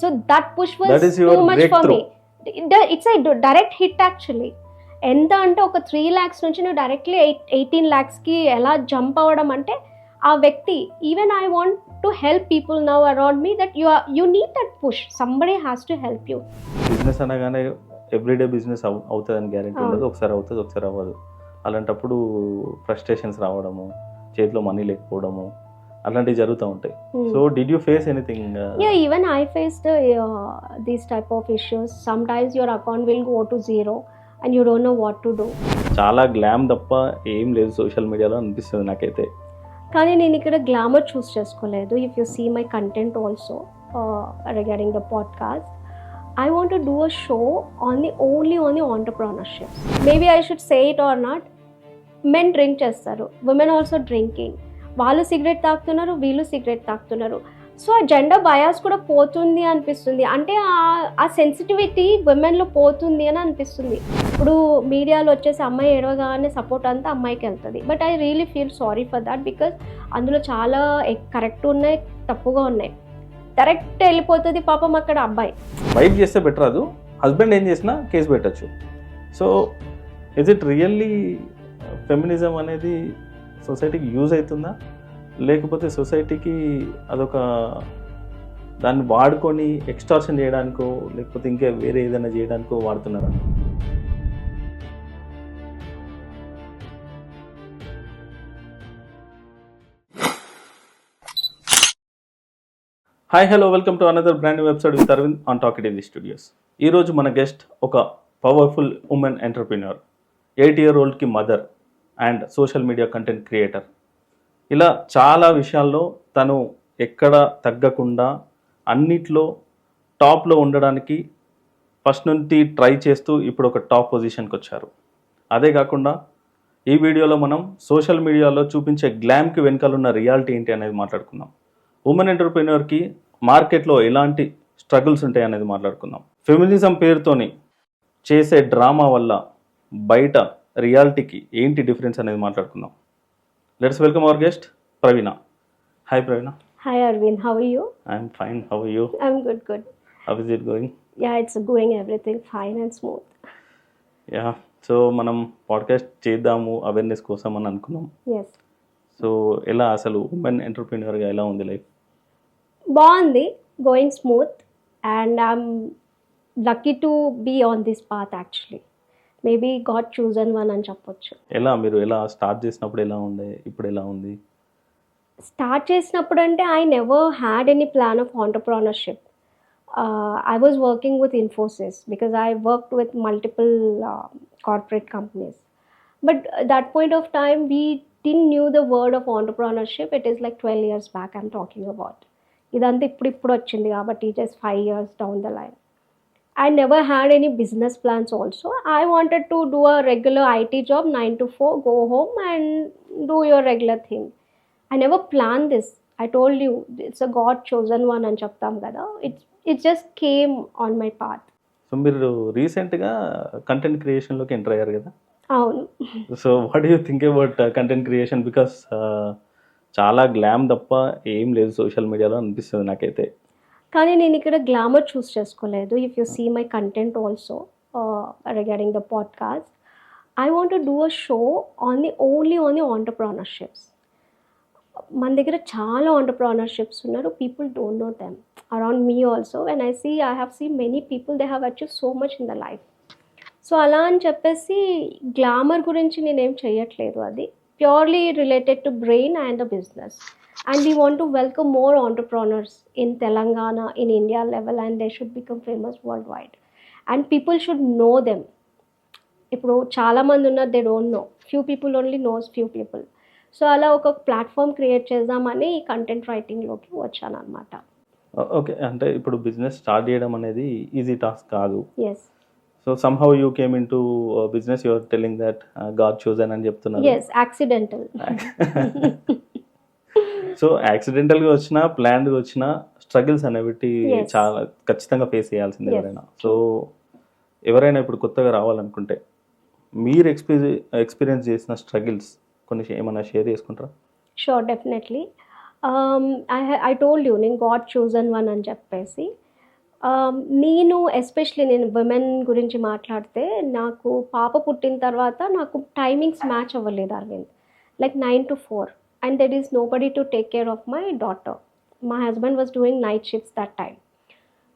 So that push was That is your too much for breakthrough. me. It's a direct hit actually. ఎంత అంటే ఒక 3 lakhs నుంచి నువ్వు directly 18 lakhsకి ఎలా jump అవ్వడం అంటే ఆ వ్యక్తి even I want to help people now around me that you need that push somebody has to help you. Business అనగానే ఎవ్రీడే బిజినెస్ అవుతుందని గ్యారెంటీ ఉండదు. ఒకసారి అవుతుంది, ఒకసారి అవ్వదు. అలాంటప్పుడు ఫ్రస్ట్రేషన్స్ రావడము, చేతిలో మనీ లేకపోవడము, అలాంటివి జరుగుతూ ఉంటాయి. So did you face anything? Yeah, even I faced these type of issues. Sometimes your account will go to zero and you don't know what to do. చాలా గ్లామ్ తప్ప ఏం లేదు సోషల్ మీడియాలో అనిపిస్తుంది నాకైతే. కానీ నేను ఇక్కడ గ్లామర్ చూస్ చేసుకోలేదు. If you see my content also regarding the podcast, I want to do a show only on the entrepreneurship. Maybe I should say it or not. Men drink చేస్తారు, women also drinking. వాళ్ళు cigarette తాగుతున్నారు, వీళ్ళు cigarette తాగుతున్నారు. So ఆ gender bias కూడా పోతుంది అనిపిస్తుంది. అంటే ఆ సెన్సిటివిటీ విమెన్లో పోతుంది అని అనిపిస్తుంది. ఇప్పుడు మీడియాలో వచ్చేసి అమ్మాయి ఏడవగానే సపోర్ట్ అంతా అమ్మాయికి వెళ్తుంది. But I really feel sorry for that because అందులో చాలా కరెక్ట్ ఉన్నాయి, తప్పుగా ఉన్నాయి. కరెక్ట్ వెళ్ళిపోతుంది పాపం అక్కడ అబ్బాయి. వైఫ్ చేస్తే బెటర్, అది హస్బెండ్ ఏం చేసినా కేసు పెట్టచ్చు. So is it really feminism అనేది సొసైటీకి యూజ్ అవుతుందా, లేకపోతే సొసైటీకి అదొక దాన్ని వాడుకొని ఎక్స్టార్షన్ చేయడానికో లేకపోతే ఇంకా వేరే ఏదైనా చేయడానికో వాడుతున్నారా? Hi hello, welcome to another brand new episode with Arvind on talk it in the studios. ఈరోజు మన గెస్ట్ ఒక పవర్ఫుల్ ఉమెన్ ఎంటర్ప్రిన్యూర్, 8-year-oldకి mother and social media content creator. ఇలా చాలా విషయాల్లో తను ఎక్కడ తగ్గకుండా అన్నిట్లో టాప్లో ఉండడానికి ఫస్ట్ నుండి ట్రై చేస్తూ ఇప్పుడు ఒక టాప్ పొజిషన్కి వచ్చారు. అదే కాకుండా ఈ వీడియోలో మనం సోషల్ మీడియాలో చూపించే గ్లామ్కి వెనకాలన్న రియాలిటీ ఏంటి అనేది మాట్లాడుకుందాం. ఉమెన్ ఎంటర్ప్రెన్యూర్కి మార్కెట్లో ఎలాంటి స్ట్రగుల్స్ ఉంటాయి అనేది మాట్లాడుకుందాం. ఫెమినిజం పేరుతోని చేసే డ్రామా వల్ల బయట రియాలిటీకి ఏంటి డిఫరెన్స్ అనేది మాట్లాడుకుందాం. Let's welcome our guest Praveena. Hi Praveena. Hi Arvind, how are you? I'm fine, how are you? I'm good good. How is it going? Ya, it's going everything fine and smooth. Ya, so మనం podcast చేద్దాము awareness కోసం అని అనుకున్నాం. Yes. So ఎలా అసలు women ఎంటర్ప్రెన్యూర్గా ఎలా ఉంది life? బాగుంది, going smooth and I'm lucky to be on this path actually. Maybe God chosen one అని చెప్పొచ్చు. మీరు ఎలా స్టార్ట్ చేసినప్పుడు ఎలా ఉండే, ఇప్పుడు ఎలా ఉంది? స్టార్ట్ చేసినప్పుడు అంటే I never had any plan of entrepreneurship. I was working with Infosys because I worked with multiple corporate companies. But at that point of time, we didn't knew the word of entrepreneurship. It is like 12 years back I'm talking about. ఇదంతా ఇప్పుడు వచ్చింది కాబట్టి just 5 years down the line. I never had any business plans also. I wanted to do a regular IT job, 9 to 4, go home and do your regular thing. I never planned this. I told you, it's a God chosen one అని చెప్తాం కదా. It just came on my path. So మీరు రీసెంట్గా content క్రియేషన్లోకి enter అయ్యారు కదా? అవును. So what you think about content creation? Because చాలా glam తప్ప ఏం లేదు సోషల్ మీడియాలో అనిపిస్తుంది నాకైతే. కానీ నేను ఇక్కడ గ్లామర్ చూస్ చేసుకోలేదు. If you see my content also regarding the podcast, I want to do a show only on the entrepreneurships. మన దగ్గర చాలా ఆంటర్ప్రెన్యూర్షిప్స్ ఉన్నారు. People don't know them. Around me also when I have seen many people they have achieve so much in the life. So అలా అని చెప్పేసి glamour గురించి నేనేం చేయట్లేదు. అది purely related to brain and the business. And we want to welcome more entrepreneurs in Telangana, in India level, and they should become famous world wide. And people should know them. ఇప్పుడు చాలామంది ఉన్నారు, they don't know. Few people only knows few people. So అలా ఒక platform create చేద్దామని content రైటింగ్లోకి వచ్చాను అనమాట. Okay, అంటే ఇప్పుడు బిజినెస్ స్టార్ట్ చేయడం అనేది ఈజీ టాస్క్ కాదు. Yes. So somehow you came into business, your telling that God chosen అని చెప్తున్నారు. Yes, accidental. సో యాక్సిడెంటల్గా వచ్చినా ప్లాన్డ్గా వచ్చినా స్ట్రగుల్స్ అనేవి చాలా ఖచ్చితంగా ఫేస్ చేయాల్సింది ఎవరైనా. సో ఎవరైనా ఇప్పుడు కొత్తగా రావాలనుకుంటే మీరు ఎక్స్పీరియన్స్ చేసిన స్ట్రగుల్స్ కొన్ని ఏమైనా షేర్ చేసుకుంటారా? Sure, definitely. I told you, నేను గాడ్ చూజన్ వన్ అని చెప్పేసి నేను ఎస్పెషల్లీ నేను విమెన్ గురించి మాట్లాడితే నాకు పాప పుట్టిన తర్వాత నాకు టైమింగ్స్ మ్యాచ్ అవ్వలేదు Aravind. Like 9 to 4 and there is nobody to take care of my daughter. My husband was doing night shifts that time.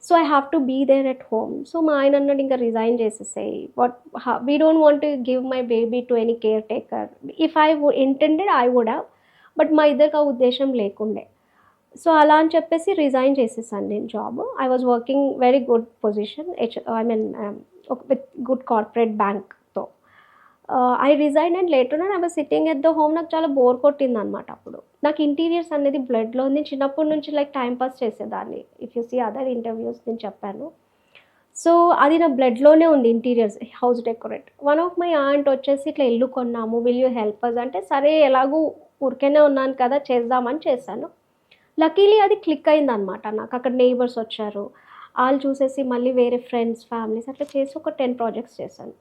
So I have to be there at home. So మా ఆయన అన్నాడు ఇంకా resign చేసేసాయి. We don't want to give my baby to any caretaker. If I intended I would have, but మా ఇద్దరికి ఆ ఉద్దేశం లేకుండే. సో అలా అని చెప్పేసి రిజైన్ చేసేసాను నేను job. I was working very good position, with good corporate బ్యాంక్తో. I resign and later I was sitting at the home. నాకు చాలా బోర్ కొట్టింది అనమాట. అప్పుడు నాకు ఇంటీరియర్స్ అనేది బ్లడ్లో ఉంది. చిన్నప్పటి నుంచి లైక్ టైం పాస్ చేసేదాన్ని. If you see other interviews నేను చెప్పాను. సో అది నా బ్లడ్లోనే ఉంది, interiors, house decorate. One of my aunt వచ్చేసి ఇట్లా ఇల్లు కొన్నాము, విల్ యూ హెల్ప్ అస్ అంటే, సరే ఎలాగూ ఊరికేనే ఉన్నాను కదా చేద్దామని చేశాను. లక్కీలీ అది క్లిక్ అయిందనమాట. నాకు అక్కడ నైబర్స్ వచ్చారు, వాళ్ళు చూసేసి మళ్ళీ వేరే ఫ్రెండ్స్ ఫ్యామిలీస్ అట్లా చేసి ఒక 10 ప్రాజెక్ట్స్ చేశాను.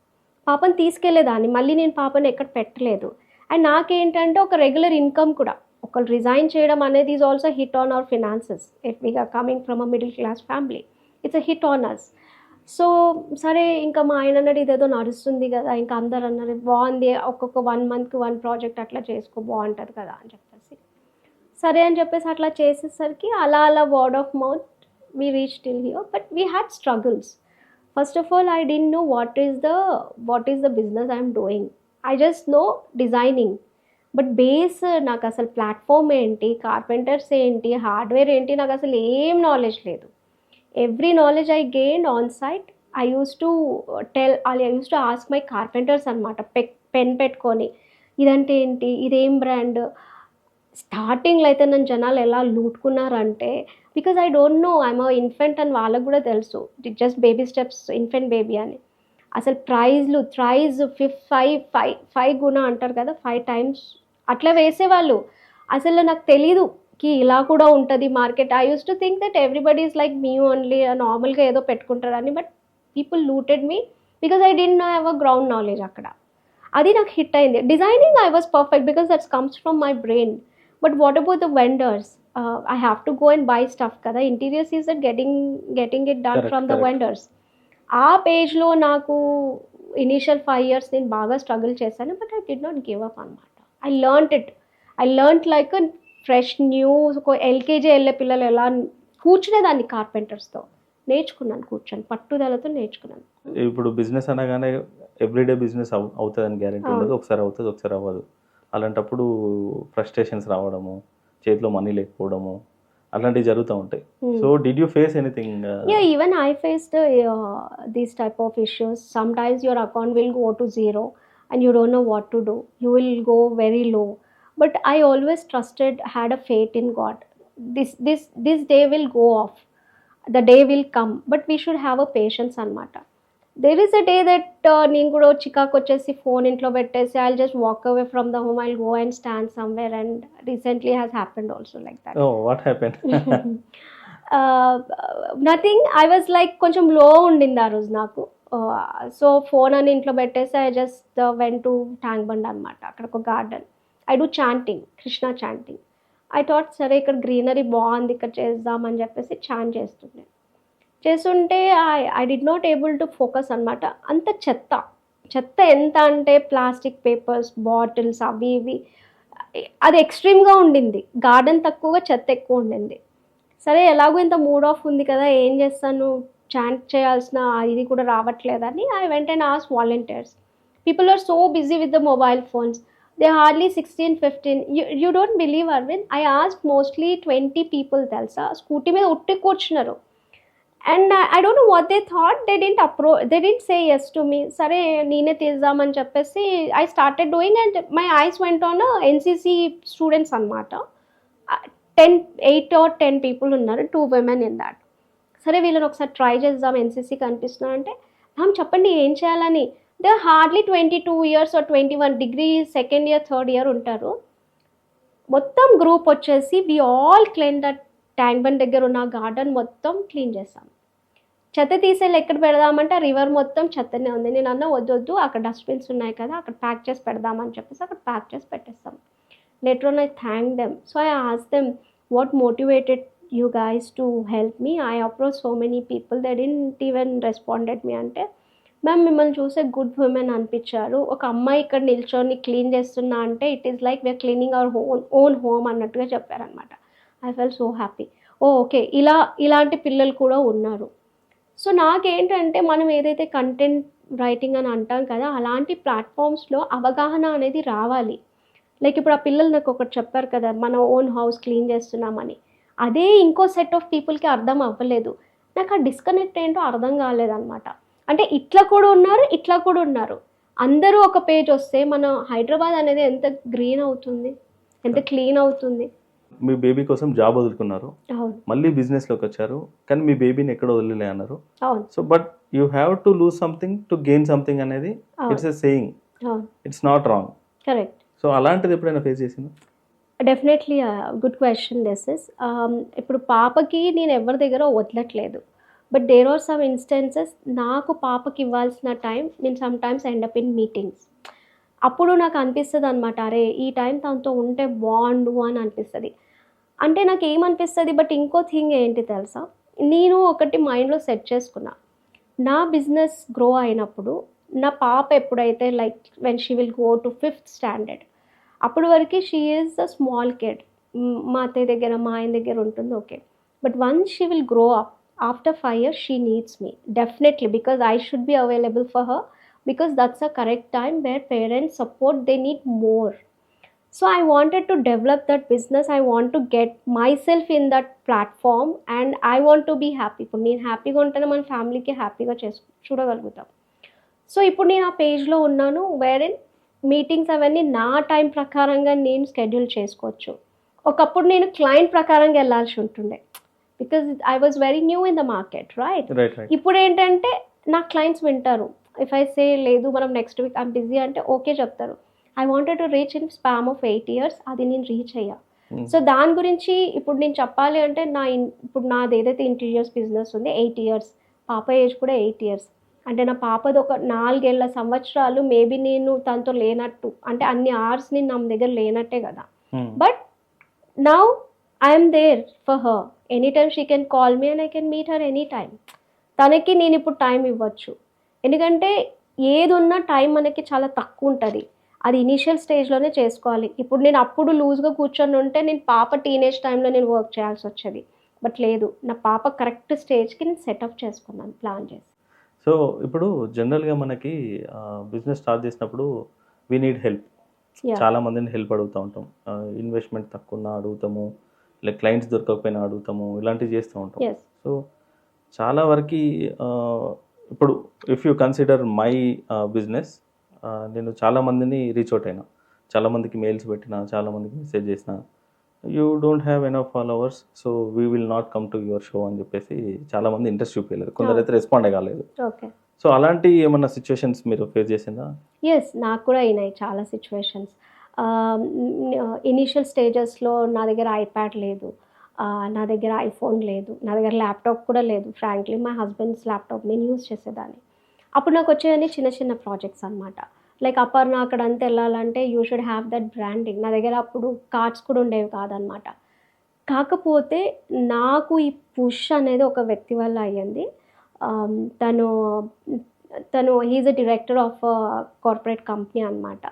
పాపని తీసుకెళ్లేదాన్ని, మళ్ళీ నేను పాపని ఎక్కడ పెట్టలేదు. అండ్ నాకేంటంటే ఒక రెగ్యులర్ ఇన్కమ్ కూడా. ఒకళ్ళు రిజైన్ చేయడం అనేది is also hit on our finances. If we're coming from a middle class family, it's a hit on us. సో సరే ఇంకా మా ఆయన అన్నాడు ఇదేదో నడుస్తుంది కదా, ఇంకా అందరు అన్నారు బాగుంది, ఒక్కొక్క 1 monthకి 1 ప్రాజెక్ట్ అట్లా చేసుకో బాగుంటుంది కదా అని చెప్పేసి, సరే అని చెప్పేసి అట్లా చేసేసరికి అలా అలా word of mouth we reach till here. But we had struggles. First of all I didn't know what is the business I'm doing. I just know designing. But base నాకు అసలు ప్లాట్ఫామ్ ఏంటి, కార్పెంటర్స్ ఏంటి, hardware ఏంటి, నాకు అసలు ఏం knowledge లేదు. Every knowledge I gained on site. I use to ask my carpenters అనమాట, పెన్ పెట్టుకొని ఇదంటే ఏంటి, ఇదేం బ్రాండ్. స్టార్టింగ్లో అయితే నన్ను జనాలు ఎలా లూటుకున్నారంటే, because I don't know, I'm infant అని వాళ్ళకు కూడా తెలుసు, just baby steps, infant baby అని. అసలు థ్రైజ్ 5 గుణ అంటారు కదా, 5 times అట్లా వేసేవాళ్ళు. అసలు నాకు తెలీదు కి ఇలా కూడా ఉంటుంది market. I use to think that everybody is like me only, నార్మల్గా ఏదో పెట్టుకుంటారని. But people looted me because I didn't have a ground knowledge అక్కడ. అది నాకు హిట్ అయింది. Designing I was perfect because that's comes from my brain. But what about the vendors? I have to go and buy stuff కదా. Interiors is getting it done from the vendors. ఆ పేజ్లో నాకు initial 5 years నేను బాగా struggle చేశాను. But I did not give up అనమాట. I learnt like fresh new. LKG వెళ్ళే పిల్లలు ఎలా కూర్చునేదాన్ని కార్పెంటర్స్తో నేర్చుకున్నాను, కూర్చొని పట్టుదలతో నేర్చుకున్నాను. ఇప్పుడు బిజినెస్ అనగానే ఎవ్రీడే బిజినెస్ అవుతుందని గ్యారెంటీ ఉండదు. ఒకసారి అవుతుంది, ఒకసారి అవ్వదు. అలాంటప్పుడు ఫ్రస్ట్రేషన్స్ రావడము, చేతిలో మనీ లేకపోవడము, అలాంటివి జరుగుతూ ఉంటాయి. So did you face anything? Yeah, even I faced these type of issues. Sometimes your account will go to zero and you don't know what to do. You will go very low. But I always trusted, had a faith in God. This day will go off. The day will come. But we should have a patience అనమాట. There is a day that నేను కూడా చికాకు వచ్చేసి phone ఇంట్లో పెట్టేసి I'll just walk away from the home. I'll go and stand somewhere, and recently has happened also like that. Oh, what happened? Nothing. I was like కొంచెం లో ఉండింది ఆ రోజు నాకు. సో ఫోన్ అని ఇంట్లో పెట్టేసి I just when to tank bund అనమాట. అక్కడ ఒక garden. I do chanting, Krishna chanting. I thought సరే ఇక్కడ గ్రీనరీ బాగుంది, ఇక్కడ చేద్దామని చెప్పేసి చాంట్ చేస్తుంటే I did not able to focus అనమాట. అంత చెత్త ఎంత అంటే ప్లాస్టిక్ పేపర్స్, బాటిల్స్, అవి ఇవి, అది ఎక్స్ట్రీమ్గా ఉండింది. గార్డెన్ తక్కువగా చెత్త ఎక్కువ ఉండింది. సరే ఎలాగో ఇంత మూడ్ ఆఫ్ ఉంది కదా, ఏం చేస్తాను, చాంట్ చేయాల్సిన ఇది కూడా రావట్లేదని I went and ask volunteers. People are so busy with the mobile phones. They hardly 16-15. You don't believe Arvind, I ask mostly 20 people తెలుసా, స్కూటీ మీద ఉట్టి కూర్చున్నారు. And I don't know what they thought. They didn't say yes to me. సరే నేనే తీద్దామని చెప్పేసి I started doing. And my eyes went on NCC students అనమాట. 8 or 10 people ఉన్నారు, 2 women in that. సరే వీళ్ళని ఒకసారి ట్రై చేద్దాం, ఎన్సీసీ కనిపిస్తున్నారంటే మ్యామ్ చెప్పండి ఏం చేయాలని. They hardly 22 years or 21, degree 2nd year 3rd year ఉంటారు. మొత్తం గ్రూప్ వచ్చేసి we all clean that Tank Bund దగ్గర ఉన్న గార్డెన్ మొత్తం క్లీన్ చేస్తాం. చెత్త తీసేళ్ళు ఎక్కడ పెడదామంటే రివర్ మొత్తం చెత్తనే ఉంది. నేను అన్న వద్దు, అక్కడ డస్ట్బిన్స్ ఉన్నాయి కదా, అక్కడ ప్యాక్ చేసి పెడదామని చెప్పేసి అక్కడ ప్యాక్ చేసి పెట్టేస్తాం. Later on I thanked them. So I asked them, what motivated you guys to help me. I approached so many people, they didn't even responded me అంటే మ్యామ్ మిమ్మల్ని చూసే గుడ్ ఉమెన్ అనిపించారు, ఒక అమ్మాయి ఇక్కడ నిల్చొని క్లీన్ చేస్తున్నా అంటే it is like we're cleaning our own home అన్నట్టుగా చెప్పారనమాట. I felt so happy. Okay, ఇలాంటి పిల్లలు కూడా ఉన్నారు. సో నాకేంటంటే మనం ఏదైతే కంటెంట్ రైటింగ్ అని అంటాం కదా, అలాంటి ప్లాట్ఫామ్స్లో అవగాహన అనేది రావాలి. లైక్ ఇప్పుడు ఆ పిల్లలు నాకు ఒకటి చెప్పారు కదా, మన ఓన్ హౌస్ క్లీన్ చేస్తున్నామని, అదే ఇంకో సెట్ ఆఫ్ పీపుల్కి అర్థం అవ్వలేదు. నాకు ఆ డిస్కనెక్ట్ ఏంటో అర్థం కాలేదన్నమాట. అంటే ఇట్లా కూడా ఉన్నారు, ఇట్లా కూడా ఉన్నారు. అందరూ ఒక పేజ్ వస్తే మన హైదరాబాద్ అనేది ఎంత గ్రీన్ అవుతుంది, ఎంత క్లీన్ అవుతుంది. మీ బేబీ కోసం జాబ్ వదులుకున్నారు, అవును మళ్ళీ బిజినెస్లోకి వచ్చారు, కానీ మీ బేబీని ఎక్కడ వదిలే అన్నారు. అవును so but you have to lose something to gain something అనేది ఇట్స్ ఎ సేయింగ్, అవును it's not wrong. Correct. So అలాంటిది ఎప్పుడైనా ఫేస్ చేసిందా? Definitely good question this is. ఇప్పుడు పాపకి నేను ఎవరి దగ్గర వదలట్లేదు, but there are some instances నాకు పాపకి ఇవ్వాల్సిన టైం నేను sometimes end up in meetings. అప్పుడు నాకు అనిపిస్తుంది అనమాట, అరే ఈ టైం తనతో ఉంటే బాగుండు అని అనిపిస్తుంది. అంటే నాకు ఏమనిపిస్తుంది, బట్ ఇంకో థింగ్ ఏంటి తెలుసా, నేను ఒకటి మైండ్లో సెట్ చేసుకున్నా, నా బిజినెస్ గ్రో అయినప్పుడు నా పాప ఎప్పుడైతే like when she will go to 5th standard, అప్పటి వరకు she is a small kid. మా అత్తయ్య దగ్గర మా ఆయన దగ్గర ఉంటుంది, okay. But once she will grow up after 5 years she needs me definitely, because I should be available for her, because that's a correct time where parents support, they need more. So I wanted to develop that business, I want to get myself in that platform and I want to be happy. ఇప్పుడు నేను హ్యాపీగా ఉంటేనే మన ఫ్యామిలీకి హ్యాపీగా చూడగలుగుతాం. So ఇప్పుడు నేను ఆ పేజ్లో ఉన్నాను, వేరెన్ మీటింగ్స్ అవన్నీ నా టైం ప్రకారంగా నేను షెడ్యూల్ చేసుకోవచ్చు. ఒకప్పుడు నేను క్లయింట్ ప్రకారంగా వెళ్ళాల్సి ఉంటుండే, because I was very new in the market, right. ఇప్పుడు ఏంటంటే నా క్లయింట్స్ వింటారు. ఇఫ్ ఐ సే లేదు మనం నెక్స్ట్ వీక్ ఐమ్ బిజీ అంటే ఓకే చెప్తారు. I wanted to reach in spam of 8 years, అది నేను రీచ్ అయ్యా. సో దాని గురించి ఇప్పుడు నేను చెప్పాలి అంటే ఇప్పుడు నాది ఏదైతే ఇంటీరియర్స్ బిజినెస్ ఉంది 8 years, పాప ఏజ్ కూడా 8 years. అంటే నా పాపది ఒక 4 సంవత్సరాలు మేబీ నేను తనతో లేనట్టు, అంటే అన్ని అవర్స్ నేను నా దగ్గర లేనట్టే కదా. But now I'm there for her, any time she can call me and I can meet her any time. తనకి నేను ఇప్పుడు టైం ఇవ్వచ్చు, ఎందుకంటే ఏది ఉన్నా టైం మనకి చాలా తక్కువ ఉంటుంది. అది ఇనీషియల్ స్టేజ్లోనే చేసుకోవాలి. ఇప్పుడు నేను అప్పుడు లూజ్గా కూర్చొని ఉంటే నేను పాప టీనేజ్ టైంలో నేను వర్క్ చేయాల్సి వచ్చేది. బట్ లేదు, నా పాప కరెక్ట్ స్టేజ్కి నేను సెటప్ చేసుకున్నాను ప్లాన్ చేసి. సో ఇప్పుడు జనరల్గా మనకి బిజినెస్ స్టార్ట్ చేసినప్పుడు వీ నీడ్ హెల్ప్. చాలా మందిని హెల్ప్ అడుగుతూ ఉంటాం, ఇన్వెస్ట్మెంట్ తక్కువ ఉన్నా అడుగుతాము, లైక్ క్లయింట్స్ దొరకకపోయినా అడుగుతాము, ఇలాంటివి చేస్తూ ఉంటాం. సో చాలా వరకు ఇప్పుడు if you consider my business, నేను చాలామందిని రీచ్ అవుట్ అయినా, చాలామందికి మెయిల్స్ పెట్టినా, చాలామందికి మెసేజ్ చేసిన, you don't have enough followers so we will not come to your show అని చెప్పేసి చాలామంది ఇంట్రెస్ట్ చూపించలేదు, కొందరైతే రెస్పాండ్ కాలేదు. ఓకే. సో అలాంటి ఏమన్నా సిచ్యువేషన్స్ మీరు ఫేస్ చేసిందా? ఎస్, నాకు కూడా అయినాయి చాలా సిచ్యువేషన్స్. ఇనీషియల్ స్టేజెస్లో నా దగ్గర ఐప్యాడ్ లేదు, నా దగ్గర ఐఫోన్ లేదు, నా దగ్గర ల్యాప్టాప్ కూడా లేదు. ఫ్రాంక్లీ మై హస్బెండ్స్ ల్యాప్టాప్ నేను యూజ్ చేసేదాన్ని. అప్పుడు నాకు వచ్చేవన్నీ చిన్న చిన్న ప్రాజెక్ట్స్ అనమాట. లైక్ అపర్ణ అక్కడ అంతా వెళ్ళాలంటే you should have that branding. నా దగ్గర అప్పుడు కార్డ్స్ కూడా ఉండేవి కాదనమాట. కాకపోతే నాకు ఈ పుష్ అనేది ఒక వ్యక్తి వల్ల అయ్యింది. తను he's a director of corporate company అనమాట.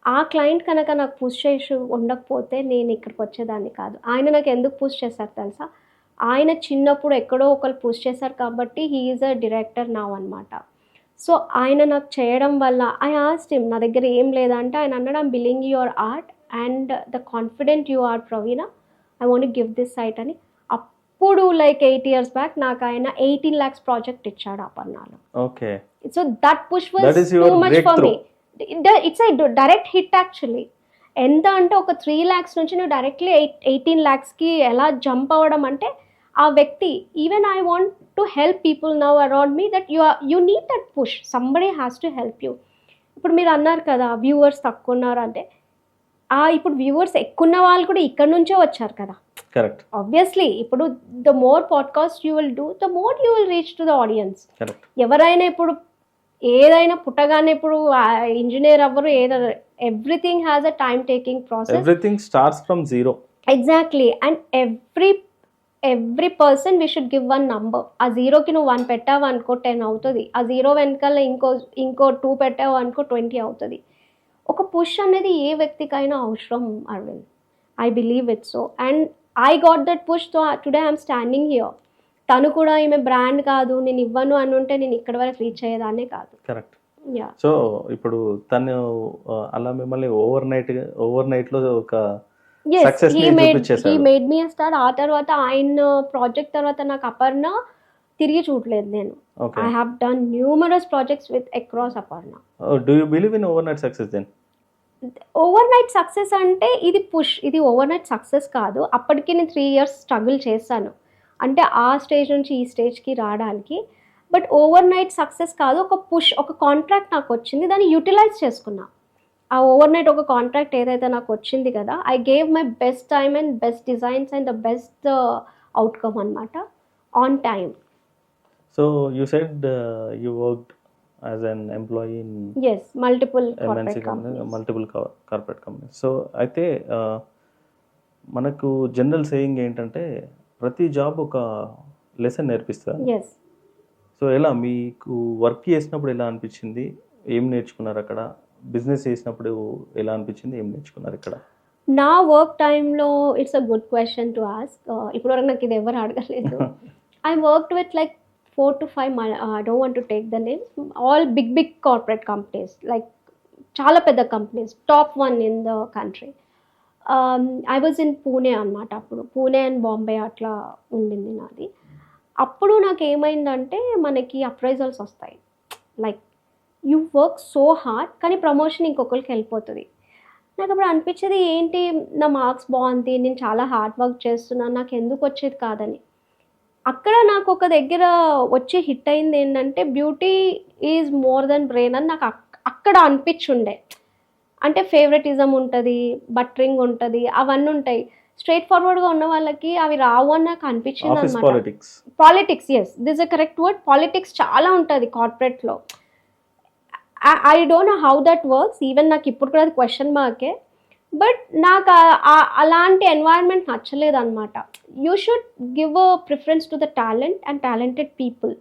ఆ క్లయింట్ కనుక నాకు పుష్ చేసి ఉండకపోతే నేను ఇక్కడికి వచ్చేదాన్ని కాదు. ఆయన నాకు ఎందుకు పుష్ చేశారు తెలుసా, ఆయన చిన్నప్పుడు ఎక్కడో ఒకరు పుష్ చేశారు కాబట్టి he is a director now అనమాట. సో ఆయన నాకు చేయడం వల్ల ఐ ఆస్క్డ్ హిమ్, నా దగ్గర ఏం లేదంటే ఆయన అన్నాడు, I'm billing your art and the confident you are Praveena, I want give this site అని. అప్పుడు లైక్ 8 years బ్యాక్ నాకు ఆయన 18 lakhs ప్రాజెక్ట్ ఇచ్చాడు అపర్ణలో. Okay. So that push was too much for me. It's I direct hit actually. ఎంత అంటే ఒక 3 lakhs నుంచి నువ్వు డైరెక్ట్లీ 18 lakhsకి ఎలా జంప్ అవ్వడం అంటే ఆ వ్యక్తి, even I want to help people now around me that you need that push, somebody has to help you. ఇప్పుడు మీరు అన్నారు కదా వ్యూవర్స్ తక్కువ ఉన్నారు అంటే, ఇప్పుడు వ్యూవర్స్ ఎక్కువ ఉన్న వాళ్ళు కూడా ఇక్కడ నుంచే వచ్చారు కదా. కరెక్ట్. ఆబ్వియస్లీ ఇప్పుడు the more podcast you will do, the more you will reach to the audience. ఎవరైనా ఇప్పుడు ఏదైనా పుట్టగానే ఇప్పుడు ఇంజనీర్ అవ్వరు, ఏదైనా everything has a time taking process. Everything starts from zero. Exactly. And every every person we should give 1 number. ఆ జీరోకి నువ్వు 1 పెట్టావు అనుకో 10 అవుతుంది. ఆ జీరో వెనకాల ఇంకో 2 పెట్టావు అనుకో 20 అవుతుంది. ఒక పుష్ అనేది ఏ వ్యక్తికైనా అవసరం Arvind. I believe it so. And I got that push. So today I'm standing here. తను కూడా ఈమె బ్రాండ్ కాదు, నేను ఇవ్వను అని ఉంటే నేను ఇక్కడ వరకు రీచ్ అయ్యేదాన్నే కాదు. కరెక్ట్. యా. సో ఇప్పుడు తను అలా మిమ్మల్ని ఓవర్ నైట్ లో ఒక Yes, సక్సెస్ he ని made చూపించేశారు. me a star. ఆ తర్వాత ఆయన ప్రాజెక్ట్ తర్వాత నాకు అపర్ణ తిరిగి చూడలేదు నేను. Okay. I have done numerous projects with across Aparna. Do you believe in overnight success then? Overnight success అంటే ఇది పుష్, ఇది ఓవర్ నైట్ సక్సెస్ కాదు. అప్పటికి నేను 3 years స్ట్రగుల్ చేశాను, అంటే ఆ స్టేజ్ నుంచి ఈ స్టేజ్కి రావడానికి. బట్ ఓవర్ నైట్ సక్సెస్ కాదు, ఒక పుష్, ఒక కాంట్రాక్ట్ నాకు వచ్చింది, దాన్ని యూటిలైజ్ చేసుకున్నా. ఆ ఓవర్ నైట్ ఒక కాంట్రాక్ట్ ఏదైతే నాకు వచ్చింది కదా, I gave my best time and best designs and the best outcome అనమాట, on time. So you said you worked as an employee in yes, multiple MNC company, multiple corporate companies. So అయితే మనకు general saying ఏంటంటే ప్రతి job ఒక lesson నేర్పిస్తుంది. Yes. So ఎలా మీకు work చేసినప్పుడు ఎలా అనిపించింది, ఏం నేర్చుకున్నారు అక్కడ? బిజినెస్ చేసినప్పుడు ఎలా అనిపించింది, ఏం నేర్చుకున్నారు ఇక్కడ? నా వర్క్ టైంలో it's a good question to ask. ఇప్పటివరకు నాకు ఇది ఎవరు అడగలేదు. I worked with like 4 to 5 I don't want to take the names, all big corporate companies, like చాలా పెద్ద companies, top 1 in the country. I was in Pune అన్నమాట. అప్పుడు Pune and Bombay అట్లా ఉండింది నాది. అప్పుడు నాకు ఏమైందంటే మనకి అప్రైజల్స్ వస్తాయి, like you work so hard కానీ ప్రమోషన్ ఇంకొకరికి వెళ్ళిపోతుంది. నాకు అప్పుడు అనిపించేది ఏంటి, నా మార్క్స్ బాగుంది, నేను చాలా హార్డ్ వర్క్ చేస్తున్నాను, నాకు ఎందుకు వచ్చేది కాదని. అక్కడ నాకు ఒక దగ్గర వచ్చి హిట్ అయింది ఏంటంటే beauty is more than brain అని నాకు అక్కడ అనిపించుండే. అంటే ఫేవరెటిజం ఉంటుంది, బట్టరింగ్ ఉంటుంది, అవన్నీ ఉంటాయి. స్ట్రైట్ ఫార్వర్డ్గా ఉన్న వాళ్ళకి అవి రావు అని నాకు అనిపించింది అనమాట. Politics, yes, this a correct word. Politics చాలా ఉంటుంది కార్పొరేట్లో. I don't know how that works, even నాకు ఇప్పుడు కూడా అది క్వశ్చన్ మార్కే. బట్ నాకు అలాంటి ఎన్వైరన్మెంట్ నచ్చలేదు అనమాట. You should give a preference to the talent and talented people,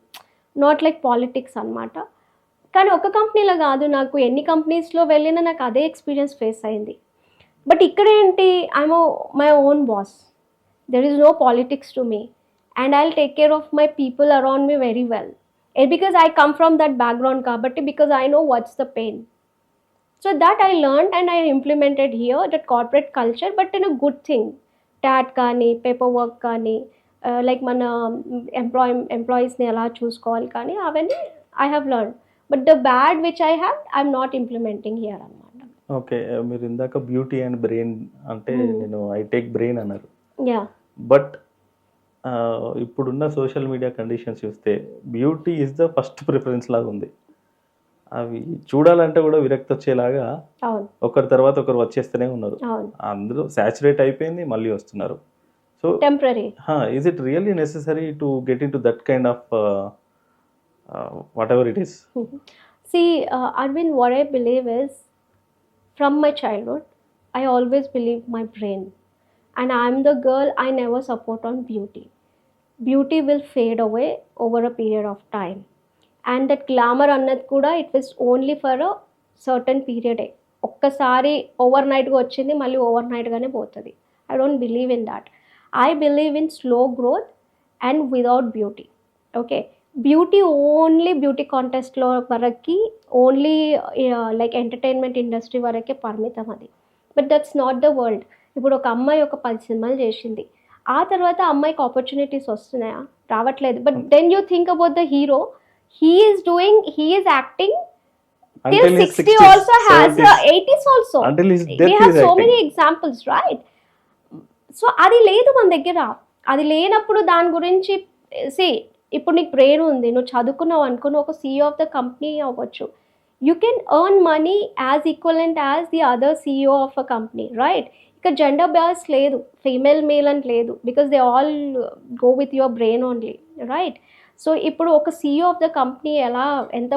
not like politics అనమాట. కానీ ఒక కంపెనీలో కాదు, నాకు ఎన్ని కంపెనీస్లో వెళ్ళినా నాకు అదే ఎక్స్పీరియన్స్ ఫేస్ అయింది. బట్ ఇక్కడ ఏంటి, I'm my own boss, there is no politics to me and I will take care of my people around me very well. Because I come from that background కాబట్టి, because I know what's the pain. So that I learned and I implemented here, that corporate culture, but in a good thing. TAT కానీ, paperwork కానీ, like మన ఎంప్లాయీస్ని ఎలా చూసుకోవాలి కానీ, అవన్నీ I have learned. But the bad which I have, I'm not implementing here అన్నమాట. Okay, మీరు ఇందాక బ్యూటీ అండ్ బ్రెయిన్ అంటే నేను ఐ టేక్ బ్రెయిన్ అన్నారు. యా. బట్ ఇప్పుడున్న సోషల్ మీడియా కండిషన్స్ చూస్తే beauty is the first preference లాగా ఉంది. అవి చూడాలంటే కూడా విరక్తి వచ్చేలాగా ఒకరి తర్వాత ఒకరు వచ్చేస్తూనే ఉన్నారు. అందరూ సాచురేట్ అయిపోయింది, మళ్ళీ వస్తున్నారు. So temporary. Is it really necessary to get in to that kind of what ever it is? See, Arvind, what I believe is, from my childhood, I always believe my brain. And I'm the girl, I never support on beauty. Beauty will fade away over a period of time. And that glamour అన్నది కూడా it was only for a certain పీరియడే. ఒక్కసారి over నైట్గా వచ్చింది, మళ్ళీ over నైట్గానే పోతుంది. I don't believe in that. I believe in slow growth and without beauty. Okay, beauty only beauty కాంటెస్ట్లో వరకు, ఓన్లీ లైక్ ఎంటర్టైన్మెంట్ ఇండస్ట్రీ వరకే పరిమితం అది. But that's not the world. ఇప్పుడు ఒక అమ్మాయి ఒక 10 సినిమాలు చేసింది, ఆ తర్వాత అమ్మాయికి ఆపర్చునిటీస్ వస్తున్నాయా? రావట్లేదు. But then you think about the hero, he is acting till 60 also, has 80s also, until his death. We have so many examples, right? So అది లేదు మన దగ్గర. అది లేనప్పుడు దాని గురించి ఇప్పుడు నీకు బ్రెయిన్ ఉంది, నువ్వు చదువుకున్నావు అనుకో, నువ్వు ఒక CEO ఆఫ్ ద కంపెనీ అవ్వచ్చు. You can earn money as equivalent as the other CEO of a company, right? ఇక్కడ జెండర్ బ్యాస్ లేదు, ఫీమేల్ మేల్ అని లేదు, because they all go with your brain only, right? So ఇప్పుడు ఒక CEO of the company ఎంత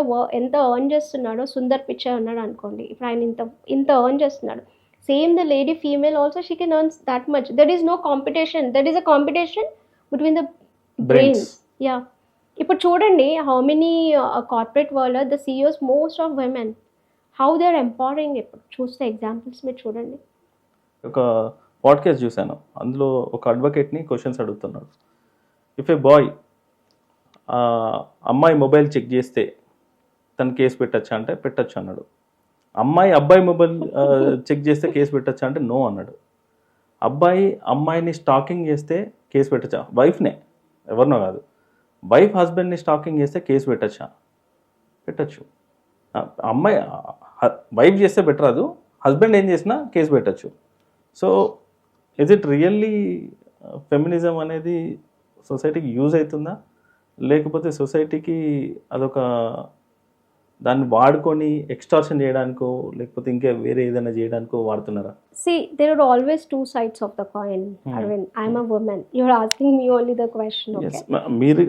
earn చేస్తున్నాడో, సుందర్ పిచ్చే ఉన్నాడు అనుకోండి, ఇప్పుడు ఆయన ఇంత ఎర్న్ చేస్తున్నాడు. Same the lady female also, she can earn that much. That is no competition. That is a competition between the Brains. Brains. Ya, ఇప్పుడు చూడండి how many corporate world the CEOs most of women, how they are empowering. ఇప్పుడు చూస్తే examples మీరు చూడండి. ఒక podcast చూశాను, అందులో ఒక అడ్వకేట్ని క్వశ్చన్స్ అడుగుతున్నాడు. ఇఫ్ ఏ బాయ్ అమ్మాయి మొబైల్ చెక్ చేస్తే తను కేసు పెట్టచ్చా అంటే పెట్టచ్చు అన్నాడు. అబ్బాయి మొబైల్ చెక్ చేస్తే కేసు పెట్టచ్చా అంటే నో అన్నాడు. అమ్మాయిని స్టాకింగ్ చేస్తే కేసు పెట్టచ్చా, వైఫ్నే, ఎవరినో కాదు, వైఫ్ హస్బెండ్ని స్టాకింగ్ చేస్తే కేసు పెట్టచ్చా, పెట్టచ్చు. అమ్మాయి వైఫ్ చేస్తే పెట్టరాదు, హస్బెండ్ ఏం చేసినా కేసు పెట్టచ్చు. So is it really feminism అనేది సొసైటీకి యూజ్ అవుతుందా, లేకపోతే సొసైటీకి అదొక దాన్ని వాడుకొని ఎక్స్టార్షన్ చేయడానికో లేకపోతే ఇంకా వేరే ఏదైనా చేయడానికో వాడుతున్నారా? See, there are always two sides of the coin, Arvind. I'm a woman. You're asking me only the question, okay? మీరు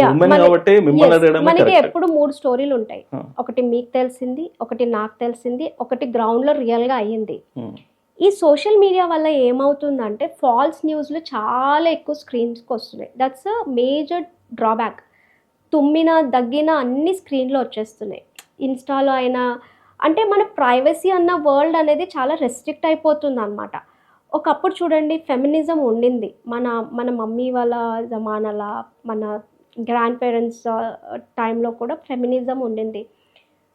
Yeah, ఉమెన్ కాబట్టి మిమ్మల్ని అడగడమే మనకి కరెక్ట్. ఎప్పుడు 3 స్టోరీలు ఉంటాయి. ఒకటి మీకు తెలిసింది, ఒకటి నాకు తెలిసింది, ఒకటి గ్రౌండ్లో రియల్గా అయ్యింది. ఈ సోషల్ మీడియా వల్ల ఏమవుతుందంటే ఫాల్స్ న్యూస్లు చాలా ఎక్కువ స్క్రీన్స్కి వస్తున్నాయి. That's a major drawback. తుమ్మిన దగ్గిన అన్ని స్క్రీన్లో వచ్చేస్తున్నాయి. ఇన్స్టాలో అయినా అంటే మన ప్రైవసీ అన్న వరల్డ్ అనేది చాలా రెస్ట్రిక్ట్ అయిపోతుంది అనమాట. ఒకప్పుడు చూడండి ఫెమినిజం ఉండింది, మన మమ్మీ వాళ్ళ జమానాల, మన గ్రాండ్ పేరెంట్స్ టైంలో కూడా ఫెమినిజం ఉండింది.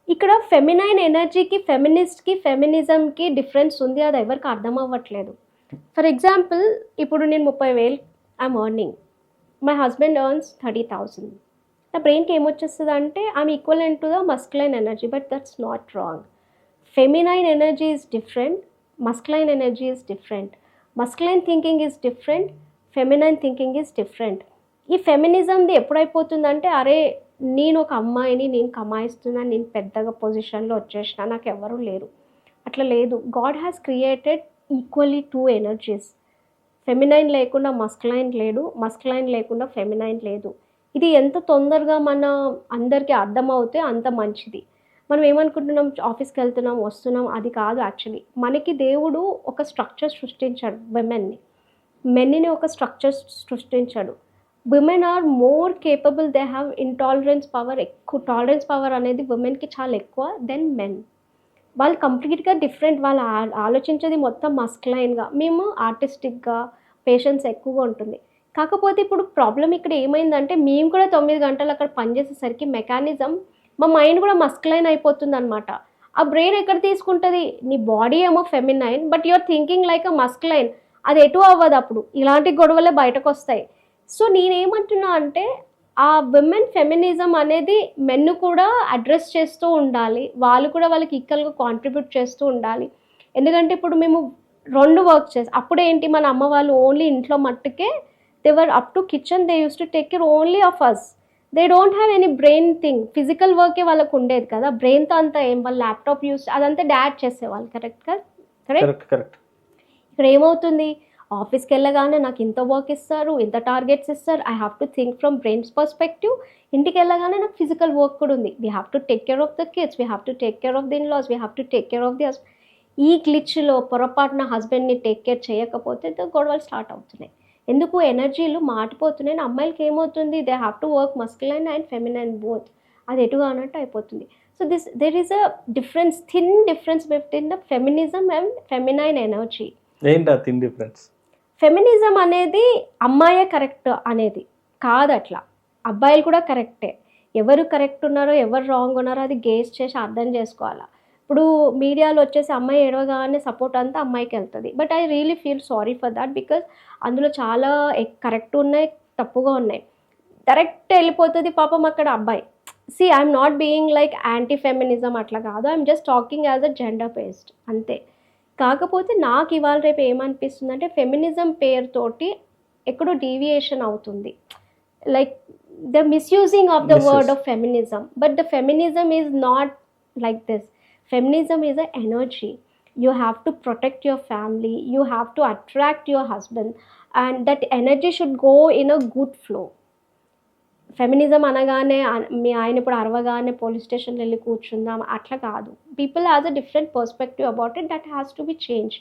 ఇక్కడ ఫెమినైన్ ఎనర్జీకి, ఫెమినిస్ట్కి, ఫెమినిజంకి డిఫరెన్స్ ఉంది. అది ఎవరికి అర్థం అవ్వట్లేదు. ఫర్ ఎగ్జాంపుల్, ఇప్పుడు నేను 30,000 I'm earning, my husband earns 30,000. నా బ్రెయిన్కి ఏమొచ్చేస్తుంది అంటే I'm equivalent to the masculine energy, but that's not wrong. Feminine energy is different, masculine energy is different, masculine thinking is different, feminine thinking is different. ఈ ఫెమినిజంది ఎప్పుడైపోతుందంటే అరే నేను ఒక అమ్మాయిని, నేను కమాయిస్తున్నాను, నేను పెద్దగా పొజిషన్లో వచ్చేసిన, నాకు ఎవరూ లేరు. అట్లా లేదు. God has created equally 2 energies. Feminine లేకుండా మస్కులైన్ లేడు, మస్కులైన్ లేకుండా ఫెమినైన్ లేదు. ఇది ఎంత తొందరగా మన అందరికీ అర్థమవుతే అంత మంచిది. మనం ఏమనుకుంటున్నాం, ఆఫీస్కి వెళ్తున్నాం వస్తున్నాం, అది కాదు. యాక్చువల్లీ మనకి దేవుడు ఒక స్ట్రక్చర్ సృష్టించాడు విమెన్ని, మెన్ని ఒక స్ట్రక్చర్ సృష్టించాడు. Women are more capable, they have intolerance power ఎక్కువ. టాలరెన్స్ పవర్ అనేది విమెన్కి చాలా ఎక్కువ దెన్ మెన్. వాళ్ళు కంప్లీట్గా డిఫరెంట్. వాళ్ళు ఆలోచించేది మొత్తం మస్కులైన్గా, మేము ఆర్టిస్టిక్గా, పేషెన్స్ ఎక్కువగా ఉంటుంది. కాకపోతే ఇప్పుడు ప్రాబ్లం ఇక్కడ ఏమైందంటే మేము కూడా 9 గంటలు అక్కడ పనిచేసేసరికి మెకానిజం, మా మైండ్ కూడా మస్కులైన్ అయిపోతుంది అనమాట. ఆ బ్రెయిన్ ఎక్కడ తీసుకుంటుంది, నీ బాడీ ఏమో feminine but your thinking like a masculine. అది ఎటు అవ్వదు. అప్పుడు ఇలాంటి గొడవలే బయటకు వస్తాయి. సో నేనేమంటున్నా అంటే ఆ విమెన్ ఫెమినిజం అనేది మెన్ కూడా అడ్రస్ చేస్తూ ఉండాలి. వాళ్ళు కూడా వాళ్ళకి ఈక్వల్గా కాంట్రిబ్యూట్ చేస్తూ ఉండాలి. ఎందుకంటే ఇప్పుడు మేము 2 వర్క్ చేస్తాం. అప్పుడేంటి, మన అమ్మ వాళ్ళు ఓన్లీ ఇంట్లో మట్టుకే they were up to kitchen, they use to take care only of us. They don't have any brain thing. Physical వర్కే వాళ్ళకు ఉండేది కదా, బ్రెయిన్తో అంతా ఏం, వాళ్ళు ల్యాప్టాప్ యూస్ అదంతా డాడ్ చేసేవాళ్ళు. కరెక్ట్గా కరెక్ట్. ఇక్కడ ఏమవుతుంది, ఆఫీస్కి వెళ్ళగానే నాకు ఇంత వర్క్ ఇస్తారు, ఇంత టార్గెట్స్ ఇస్తారు, I have to think from brains perspective. ఇంటికి వెళ్ళగానే నాకు ఫిజికల్ వర్క్ కూడా ఉంది. We have to take care of the kids, we have to take care of the in-laws, we have to take care of the husband. ఈ గ్లిచ్లో పొరపాటున హస్బెండ్ని take care చేయకపోతే గొడవలు స్టార్ట్ అవుతున్నాయి. ఎందుకు, ఎనర్జీలు మాటిపోతున్నాయి. అమ్మాయిలకి ఏమవుతుంది, they have to work masculine and feminine both. అది ఎటుగా అన్నట్టు అయిపోతుంది. So there is a difference, thin difference between the feminism and feminine energy. ఏంటా థిన్ డిఫరెన్స్? ఫెమినిజం అనేది అమ్మాయే కరెక్ట్ అనేది కాదు, అట్లా అబ్బాయిలు కూడా కరెక్టే. ఎవరు కరెక్ట్ ఉన్నారో ఎవరు రాంగ్ ఉన్నారో అది గేజ్ చేసి అర్థం చేసుకోవాలా. ఇప్పుడు మీడియాలో వచ్చేసి అమ్మాయి ఏడవగానే సపోర్ట్ అంతా అమ్మాయికి వెళ్తుంది. But I really feel sorry for that, because అందులో చాలా కరెక్ట్ ఉన్నాయి, తప్పుగా ఉన్నాయి. డైరెక్ట్ వెళ్ళిపోతుంది పాపం అక్కడ అబ్బాయి. See I'm not being like anti feminism అట్లా కాదు, I'm just talking as a gender based అంతే. కాకపోతే నాకు ఇవాళ రేపు ఏమనిపిస్తుంది అంటే ఫెమినిజం పేరుతోటి ఎక్కడో డీవియేషన్ అవుతుంది. Like the misusing of the word of feminism. But the feminism is not like this. Feminism is an energy. You have to protect your family, you have to attract your husband, and that energy should go in a good flow. Feminism అనగానే మీ ఆయన ఇప్పుడు అరవగానే police స్టేషన్లో వెళ్ళి కూర్చుందాం అట్లా కాదు. People has a different perspective about it, that has to be change.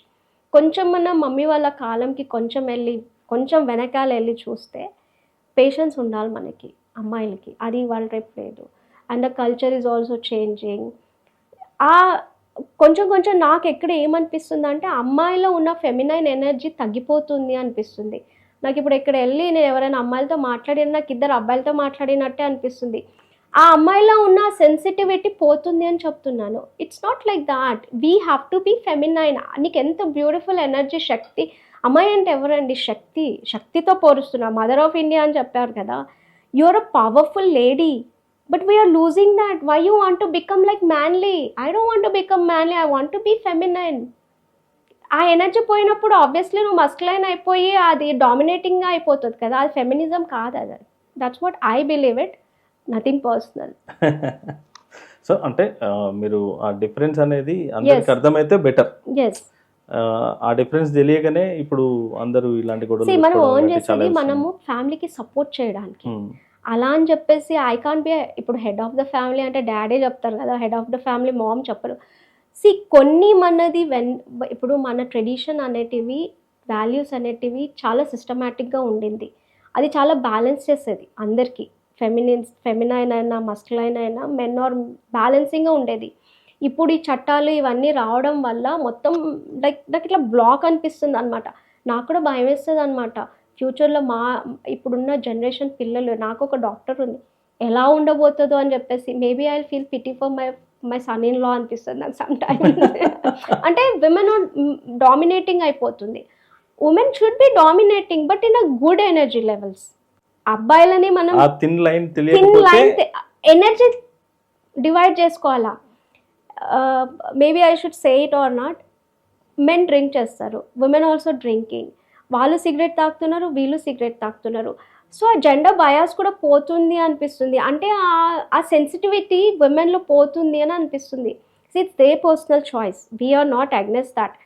కొంచెం మన మమ్మీ వాళ్ళ కాలంకి కొంచెం వెనకాల వెళ్ళి చూస్తే పేషెన్స్ ఉండాలి మనకి అమ్మాయిలకి, అది ఇవాళ రేపు లేదు. And the culture is also changing. ఆ కొంచెం కొంచెం నాకు ఎక్కడ ఏమనిపిస్తుంది అంటే అమ్మాయిలో ఉన్న ఫెమినైన్ ఎనర్జీ తగ్గిపోతుంది అనిపిస్తుంది నాకు. ఇప్పుడు ఇక్కడ వెళ్ళి నేను ఎవరైనా అమ్మాయిలతో మాట్లాడిన నాకు ఇద్దరు అబ్బాయిలతో మాట్లాడినట్టే అనిపిస్తుంది. ఆ అమ్మాయిలో ఉన్న సెన్సిటివిటీ పోతుంది అని చెప్తున్నాను. It's not like that, we have to be feminine. నీకు ఎంత బ్యూటిఫుల్ ఎనర్జీ, శక్తి. అమ్మాయి అంటే ఎవరండి? శక్తి. శక్తితో పోరుస్తున్నా. మదర్ ఆఫ్ ఇండియా అని చెప్పారు కదా. You are a powerful lady, but we are losing that. Why you want to become like manly? I don't want to become manly, I want to be feminine. ఆ energy పోయినప్పుడు obviously నువ్వు masculine అయిపోయి అది డామినేటింగ్గా అయిపోతుంది కదా, అది feminism కాదు. అది that's what I believe it, nothing personal. So అంటే మీరు ఆ డిఫరెన్స్ అనేది అందరికి అర్థమైతే బెటర్. ఎస్, ఆ డిఫరెన్స్ తెలియగానే ఇప్పుడు అందరూ ఇలాంటి See, మనం ఎర్న్ చేసేది మనము ఫ్యామిలీకి సపోర్ట్ చేయడానికి. అలా అని చెప్పేసి ఐ కాంట్ బి, ఇప్పుడు హెడ్ ఆఫ్ ద ఫ్యామిలీ అంటే డాడీ చెప్తారు కదా, head of the family mom చెప్పరు. కొన్ని మనది ఇప్పుడు మన ట్రెడిషన్ అనేటివి, వాల్యూస్ అనేటివి చాలా సిస్టమేటిక్గా ఉండింది. అది చాలా బ్యాలెన్స్ చేసేది అందరికీ, ఫెమినైన్ అయినా మస్కులైన్ అయినా మెన్ ఆర్ బ్యాలెన్సింగ్గా ఉండేది. ఇప్పుడు ఈ చట్టాలు ఇవన్నీ రావడం వల్ల మొత్తం నాకు ఇట్లా బ్లాక్ అనిపిస్తుంది అనమాట. నాకు కూడా భయం వేస్తుంది అనమాట. ఫ్యూచర్లో ఇప్పుడున్న జనరేషన్ పిల్లలు, నాకు ఒక డాక్టర్ ఉంది, ఎలా ఉండబోతుందో అని చెప్పేసి maybe I feel pity for my son in law అనిపిస్తుంది నాకు సమ్ టైమ్స్. అంటే విమెన్ డామినేటింగ్ అయిపోతుంది. Women should be dominating but in a good energy levels. అబ్బాయిలని మనం థిన్ లైన్ ఎనర్జీ డివైడ్ చేసుకోవాలా. Maybe I should say it or not. Men drink చేస్తారు, women also drinking. వాళ్ళు cigarette తాగుతున్నారు, వీళ్ళు cigarette తాగుతున్నారు. సో ఆ జెండర్ బయాస్ కూడా పోతుంది అనిపిస్తుంది. అంటే ఆ సెన్సిటివిటీ విమెన్లో పోతుంది అని అనిపిస్తుంది. It's their personal choice, we are not against that,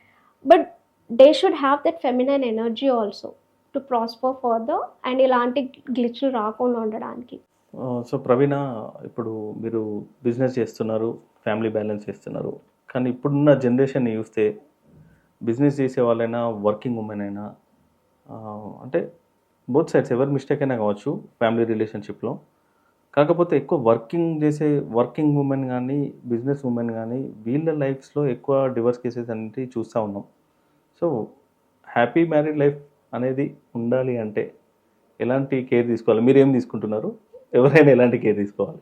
but they should have that feminine energy also to prosper further and ఇలాంటి గ్లిచ్లు రాకుండా ఉండడానికి. సో ప్రవీణ, ఇప్పుడు మీరు బిజినెస్ చేస్తున్నారు, ఫ్యామిలీ బ్యాలెన్స్ చేస్తున్నారు, కానీ ఇప్పుడున్న జనరేషన్ని చూస్తే బిజినెస్ చేసే వాళ్ళైనా వర్కింగ్ ఉమెన్ అయినా అంటే బోత్ సైడ్స్ ఎవరి మిస్టేక్ అయినా కావచ్చు ఫ్యామిలీ రిలేషన్షిప్లో, కాకపోతే ఎక్కువ వర్కింగ్ ఉమెన్ కానీ బిజినెస్ ఉమెన్ కానీ వీళ్ళ లైఫ్స్లో ఎక్కువ డివర్స్ కేసెస్ అనేవి చూస్తూ ఉన్నాం. సో హ్యాపీ మ్యారీడ్ లైఫ్ అనేది ఉండాలి అంటే ఎలాంటి కేర్ తీసుకోవాలి? మీరు ఏం తీసుకుంటున్నారు? ఎవరైనా ఎలాంటి కేర్ తీసుకోవాలి?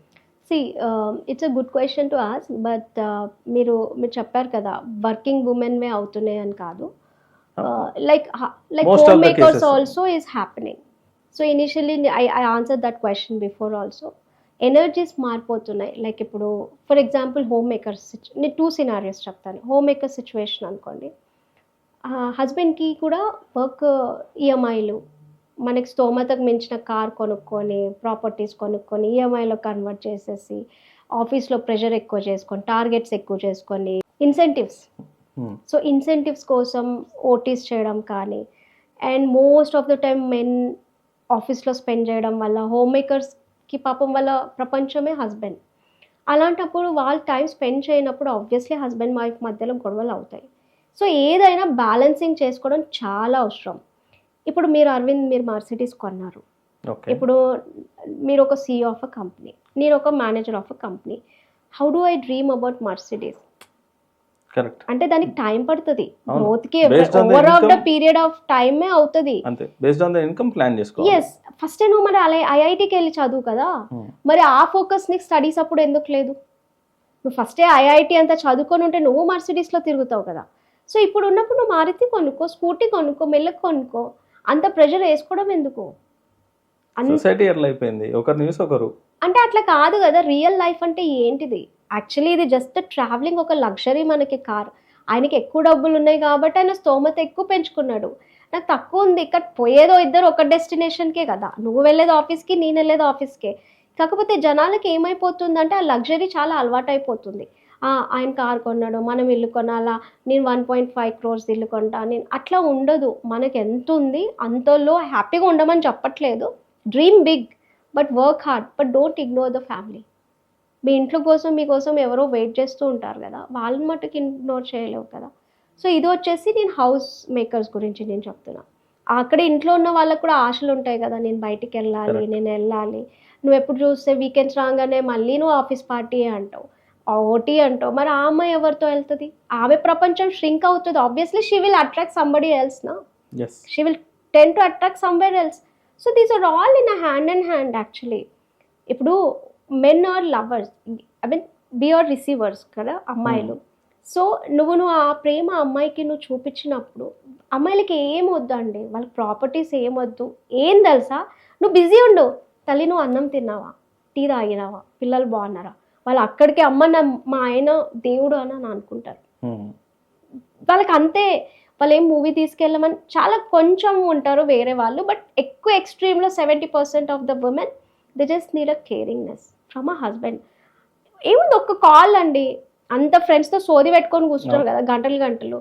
It's a good question to ask, but మీరు చెప్పారు కదా వర్కింగ్ ఉమెన్వే అవుతున్నాయి అని కాదు. Like Most of the homemakers cases. also is happening. So initially I answered that question before also. Energies మారిపోతున్నాయి. లైక్ ఇప్పుడు ఫర్ ఎగ్జాంపుల్ హోమ్ మేకర్స్, నేను 2 scenarios చెప్తాను. హోమ్ మేకర్ సిచ్యువేషన్ అనుకోండి, హస్బెండ్కి కూడా వర్క్, ఈఎంఐలు, మనకి స్తోమతకు మించిన కార్ కొనుక్కొని, ప్రాపర్టీస్ కొనుక్కొని ఈఎంఐలో కన్వర్ట్ చేసేసి, ఆఫీస్లో ప్రెషర్ ఎక్కువ చేసుకొని, టార్గెట్స్ ఎక్కువ చేసుకొని, ఇన్సెంటివ్స్. సో ఇన్సెంటివ్స్ కోసం ఓటీస్ చేయడం కానీ, and most of the time men ఆఫీస్లో స్పెండ్ చేయడం వల్ల హోమ్ మేకర్స్కి పాపం వాళ్ళ ప్రపంచమే హస్బెండ్. అలాంటప్పుడు వాళ్ళు టైం స్పెండ్ చేయనప్పుడు ఆబ్వియస్లీ హస్బెండ్ వైఫ్ మధ్యలో గొడవలు అవుతాయి. సో ఏదైనా బ్యాలెన్సింగ్ చేసుకోవడం చాలా అవసరం. ఇప్పుడు మీరు అరవింద్, మీరు మర్సిడీస్ కొన్నారు. ఇప్పుడు మీరు ఒక CEO ఆఫ్ అ కంపెనీ, నేను ఒక manager of a company. How do I dream about Mercedes? Correct. అంటే దానికి టైం పడుతుంది, గ్రోత్కి over of the period of టైమే అవుతుంది. అంతే, based on the income plan చేసుకోవాలి. ఎస్, ఫస్ట్ నువ్వు మరి అలా ఐఐటికి వెళ్ళి చదువు కదా, మరి ఆ ఫోకస్ నీకు స్టడీస్ అప్పుడు ఎందుకు లేదు? నువ్వు ఫస్టే ఐఐటి అంతా చదువుకొని ఉంటే నువ్వు మర్సిడీస్లో తిరుగుతావు కదా. సో ఇప్పుడు ఉన్నప్పుడు నువ్వు మారుతి కొనుక్కో, స్కూటీ కొనుక్కో, మెల్లకి కొనుక్కో, అంత ప్రెషర్ వేసుకోవడం ఎందుకు? సొసైటీ ఎట్లా అయిపోయింది, ఒకరు న్యూస్ ఒకరు. అంటే అట్లా కాదు కదా. రియల్ లైఫ్ అంటే ఏంటిది? యాక్చువల్లీ ఇది జస్ట్ ట్రావెలింగ్, ఒక లగ్జరీ మనకి కార్. ఆయనకి ఎక్కువ డబ్బులు ఉన్నాయి కాబట్టి ఆయన స్తోమత ఎక్కువ పెంచుకున్నాడు. నాకు తక్కువ ఉంది, ఇక్కడ పోయేదో ఇద్దరు ఒక డెస్టినేషన్కే కదా, నువ్వు వెళ్ళేది ఆఫీస్కి, నేను వెళ్ళేది ఆఫీస్కే. కాకపోతే జనాలకి ఏమైపోతుందంటే ఆ లగ్జరీ చాలా అలవాటు అయిపోతుంది. ఆయన కార్ కొన్నాడు, మనం ఇల్లు కొనాలా, నేను 1.5 crores ఇల్లు కొంటా, నేను అట్లా ఉండదు. మనకి ఎంత ఉంది అంతలో హ్యాపీగా ఉండమని చెప్పట్లేదు. Dream big but work hard, but don't ignore the family. మీ ఇంట్లో కోసం, మీకోసం ఎవరో వెయిట్ చేస్తూ ఉంటారు కదా, వాళ్ళని మట్టుకు ఇగ్నోర్ చేయలేవు కదా. సో ఇది వచ్చేసి నేను హౌస్ మేకర్స్ గురించి నేను చెప్తున్నా. అక్కడ ఇంట్లో ఉన్న వాళ్ళకి కూడా ఆశలు ఉంటాయి కదా, నేను బయటికి వెళ్ళాలి, నేను వెళ్ళాలి. నువ్వు ఎప్పుడు చూస్తే వీకెండ్స్ రాగానే మళ్ళీ నువ్వు ఆఫీస్ పార్టీ అంటావు, ఓటీ అంటావు. మరి ఆ అమ్మాయి ఎవరితో వెళ్తుంది? ఆమె ప్రపంచం ష్రింక్ అవుతుంది. Obviously she will attract somebody else నా, yes. She will tend to attract somewhere else. So these are all in a hand and hand actually. ఇప్పుడు men are lovers, I mean be are receivers కదా అమ్మాయిలు. So నువ్వు ఆ ప్రేమ అమ్మాయికి నువ్వు చూపించినప్పుడు అమ్మాయిలకి ఏం వద్దండి, వాళ్ళకి ప్రాపర్టీస్ ఏమొద్దు, ఏం తెలుసా, నువ్వు బిజీ ఉండు తల్లి, నువ్వు అన్నం తిన్నావా, టీ తాగినావా, పిల్లలు బాగున్నారా, వాళ్ళు అక్కడికి అమ్మ మా ఆయన దేవుడు అని అనుకుంటారు. వాళ్ళకి అంతే. వాళ్ళు ఏం మూవీ తీసుకెళ్ళమని చాలా కొంచెం ఉంటారు వేరే వాళ్ళు, బట్ ఎక్కువ ఎక్స్ట్రీమ్లో 70% of the women they just need a caringness from a husband. ఏముంది, ఒక్క కాల్ అండి, అంత ఫ్రెండ్స్తో సోది పెట్టుకొని కూర్చుంటారు కదా గంటలు గంటలు.